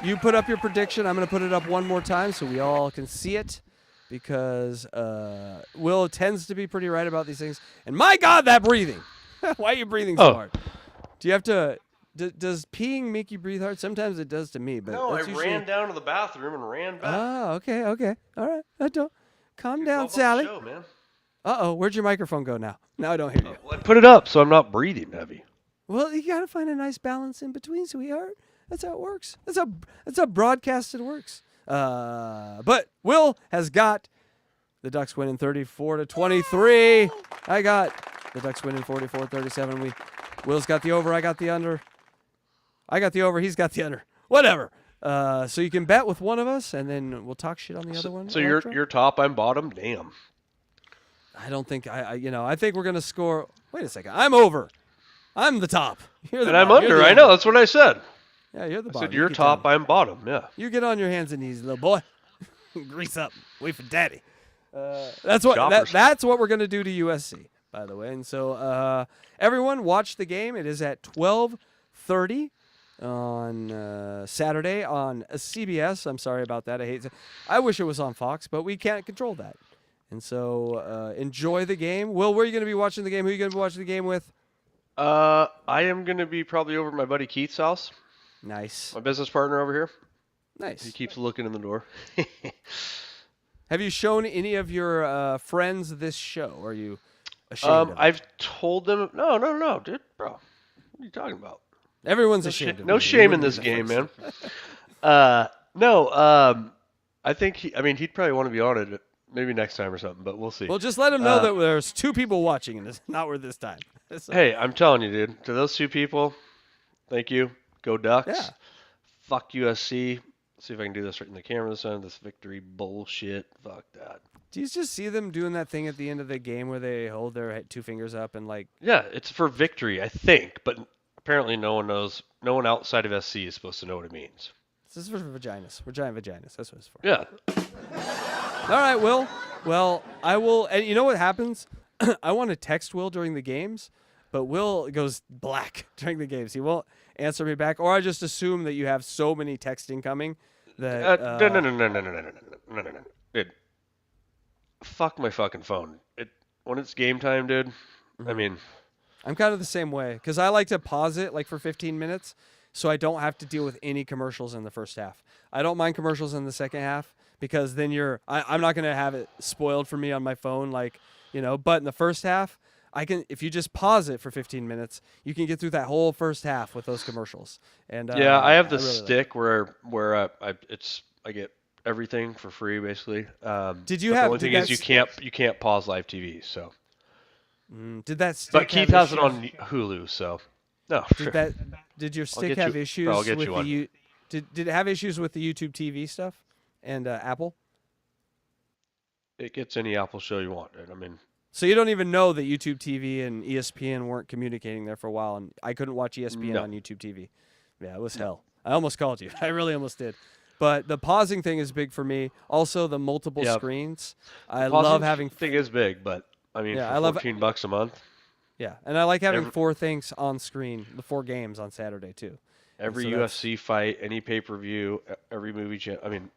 You put up your prediction. I'm going to put it up one more time so we all can see it, because Will tends to be pretty right about these things. And my God, that breathing. Why are you breathing so hard? Do you have to... Does peeing make you breathe hard? Sometimes it does to me. But No, I usually... ran down to the bathroom and ran back. Oh, okay. All right. I don't. Calm down, Sally. Show, man. Uh-oh, where'd your microphone go now? Now I don't hear you. Well, I put it up so I'm not breathing heavy. Well, you got to find a nice balance in between, sweetheart. That's how it works. That's how broadcasted works. But Will has got the Ducks winning 34-23. I got the Ducks winning 44-37. Will's got the over. I got the under. I got the over. He's got the under. Whatever. So you can bet with one of us, and then we'll talk shit on the other one. So you're top, I'm bottom. Damn. I don't think I think we're gonna score. Wait a second. I'm over. I'm the top. You're the and I'm bottom. under. I know. That's what I said. Yeah, you're the bottom. I said you're top, I'm bottom. Yeah. You get on your hands and knees, little boy. Grease up. Wait for daddy. That's what we're gonna do to USC, by the way. And so everyone watch the game. It is at 12:30 on Saturday on CBS. I'm sorry about that. I wish it was on Fox, but we can't control that. And so enjoy the game. Will, where are you going to be watching the game? Who are you going to be watching the game with? I am going to be probably over at my buddy Keith's house. Nice. My business partner over here. Nice. He keeps looking in the door. Have you shown any of your friends this show? Or are you ashamed of it? I've told them. No, dude, bro. What are you talking about? Everyone's ashamed of it. No shame in this game, man. I think he'd probably want to be on it. Maybe next time or something, but we'll see. Well, just let him know that there's 2 people watching, and it's not worth this time. So. Hey, I'm telling you, dude. To those 2 people, thank you. Go Ducks. Yeah. Fuck USC. See if I can do this right in the camera this time. This victory bullshit. Fuck that. Do you just see them doing that thing at the end of the game where they hold their 2 fingers up and like... Yeah, it's for victory, I think, but apparently no one knows. No one outside of SC is supposed to know what it means. This is for vaginas. We're giant vaginas. That's what it's for. Yeah. All right, Will. Well, I will. And you know what happens? I want to text Will during the games but Will goes black during the games. He won't answer me back, or I just assume that you have so many texting coming that. No. Dude, fuck my fucking phone. When it's game time, dude. I mean, I'm kind of the same way because I like to pause it like for 15 minutes so I don't have to deal with any commercials in the first half. I don't mind commercials in the second half because then I'm not going to have it spoiled for me on my phone, like, but in the first half, if you just pause it for 15 minutes, you can get through that whole first half with those commercials. And yeah, I have the really stick where I get everything for free basically. Did you but have? The only thing is you can't pause live TV. So. Did that stick? But Keith has it on Hulu, so no. Did your stick have issues with the? Did it have issues with the YouTube TV stuff and Apple? It gets any Apple show you want, dude. I mean. So you don't even know that YouTube TV and ESPN weren't communicating there for a while, and I couldn't watch ESPN on YouTube TV. Yeah, it was hell. I almost called you. I really almost did. But the pausing thing is big for me. Also, the multiple screens. I love having. Thing is big, but I mean, for $14 a month. Yeah, and I like having 4 things on screen, the 4 games on Saturday too. Every UFC fight, any pay-per-view, every movie channel. I mean,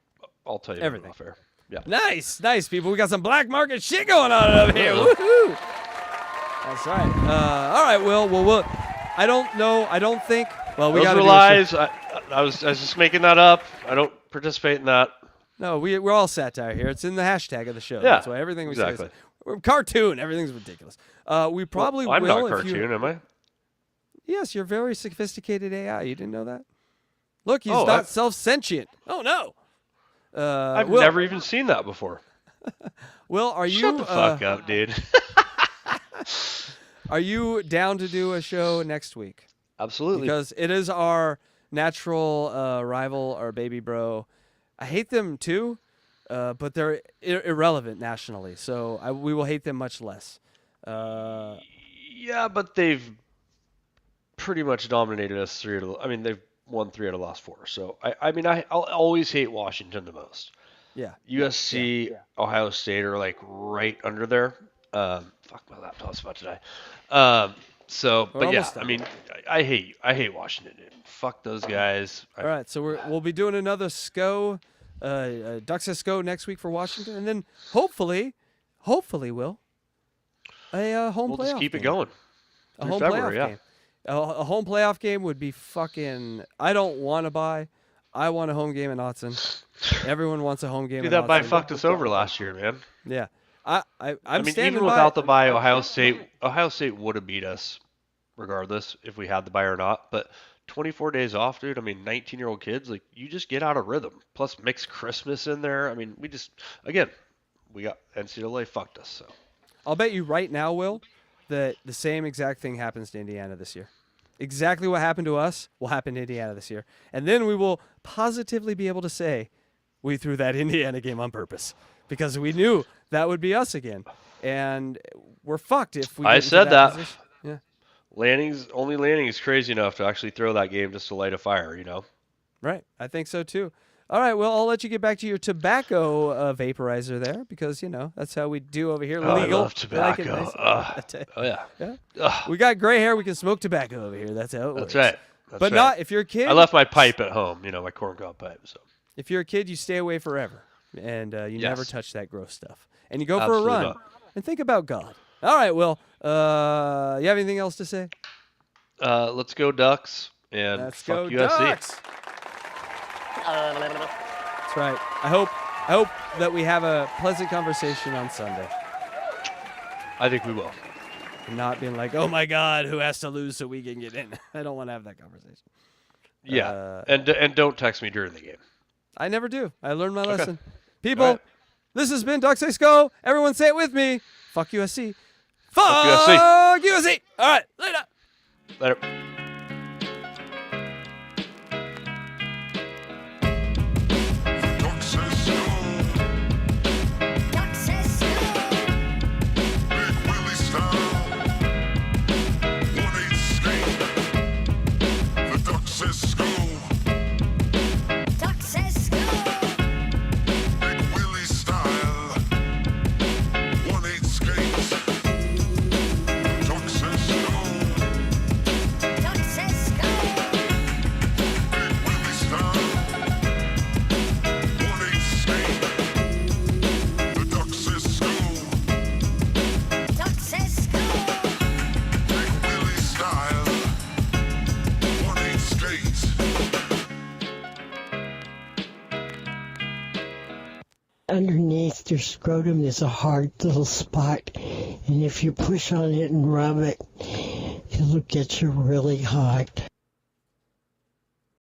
I'll tell you everything. Off air. Yeah. Nice, people. We got some black market shit going on over here. Woohoo! That's right. All right, Will. I don't know. I don't think. Well, we got lies. I was just making that up. I don't participate in that. No, we're all satire here. It's in the hashtag of the show. Yeah, that's why everything we say is cartoon. Everything's ridiculous. We probably I'm will. not cartoon, am I? Yes, you're very sophisticated AI. You didn't know that? Look, he's not self-sentient. Oh no. I've never even seen that before. Will, are you? Shut the fuck up, dude. Are you down to do a show next week? Absolutely. Because it is our natural rival, our baby bro. I hate them too, but they're irrelevant nationally, so we will hate them much less. Yeah, but they've pretty much dominated us they've won 3 out of the last 4. So I'll always hate Washington the most. Yeah. USC, Ohio State are like right under there. Fuck, my laptop's about to die. I hate Washington, dude. Fuck those guys. All right, so we'll be doing another SCO, Ducks Said SCO next week for Washington, and then hopefully, Will, a home playoff. We'll just keep game. it going. A home playoff game. A home playoff game would be fucking. I don't want to buy. I want a home game in Autzen. Everyone wants a home game. Dude, that bye fucked us over last year, man. Yeah, I'm standing even without the bye, Ohio State would have beat us, regardless if we had the bye or not. But 24 days off, dude. 19-year-old kids, like you just get out of rhythm. Plus, mix Christmas in there. We got NCAA fucked us. So I'll bet you right now, Will, that the same exact thing happens to Indiana this year. Exactly what happened to us will happen to Indiana this year. And then we will positively be able to say we threw that Indiana game on purpose because we knew that would be us again. And we're fucked if we get into said that. position. Yeah. Lanning is crazy enough to actually throw that game just to light a fire, Right. I think so too. All right, well, I'll let you get back to your tobacco vaporizer there because, that's how we do over here. Oh, Legal. I love tobacco. Oh, yeah. We got gray hair. We can smoke tobacco over here. That's how it works. That's right. But not if you're a kid. I left my pipe at home, my corncob pipe. So if you're a kid, you stay away forever. And you never touch that gross stuff. And you go Absolutely for a run. not. And think about God. All right, Will. You have anything else to say? Let's go Ducks. And let's fuck go USC. Ducks. That's right. I hope that we have a pleasant conversation on Sunday. I think we will. Not being like, oh my God, who has to lose so we can get in? I don't want to have that conversation. Yeah, and don't text me during the game. I never do. I learned my lesson. People, this has been Duck Said SCO. Everyone say it with me. Fuck USC. Fuck USC. All right, later. Duck Said SCO. underneath your scrotum is a hard little spot, and if you push on it and rub it, it'll get you really hot.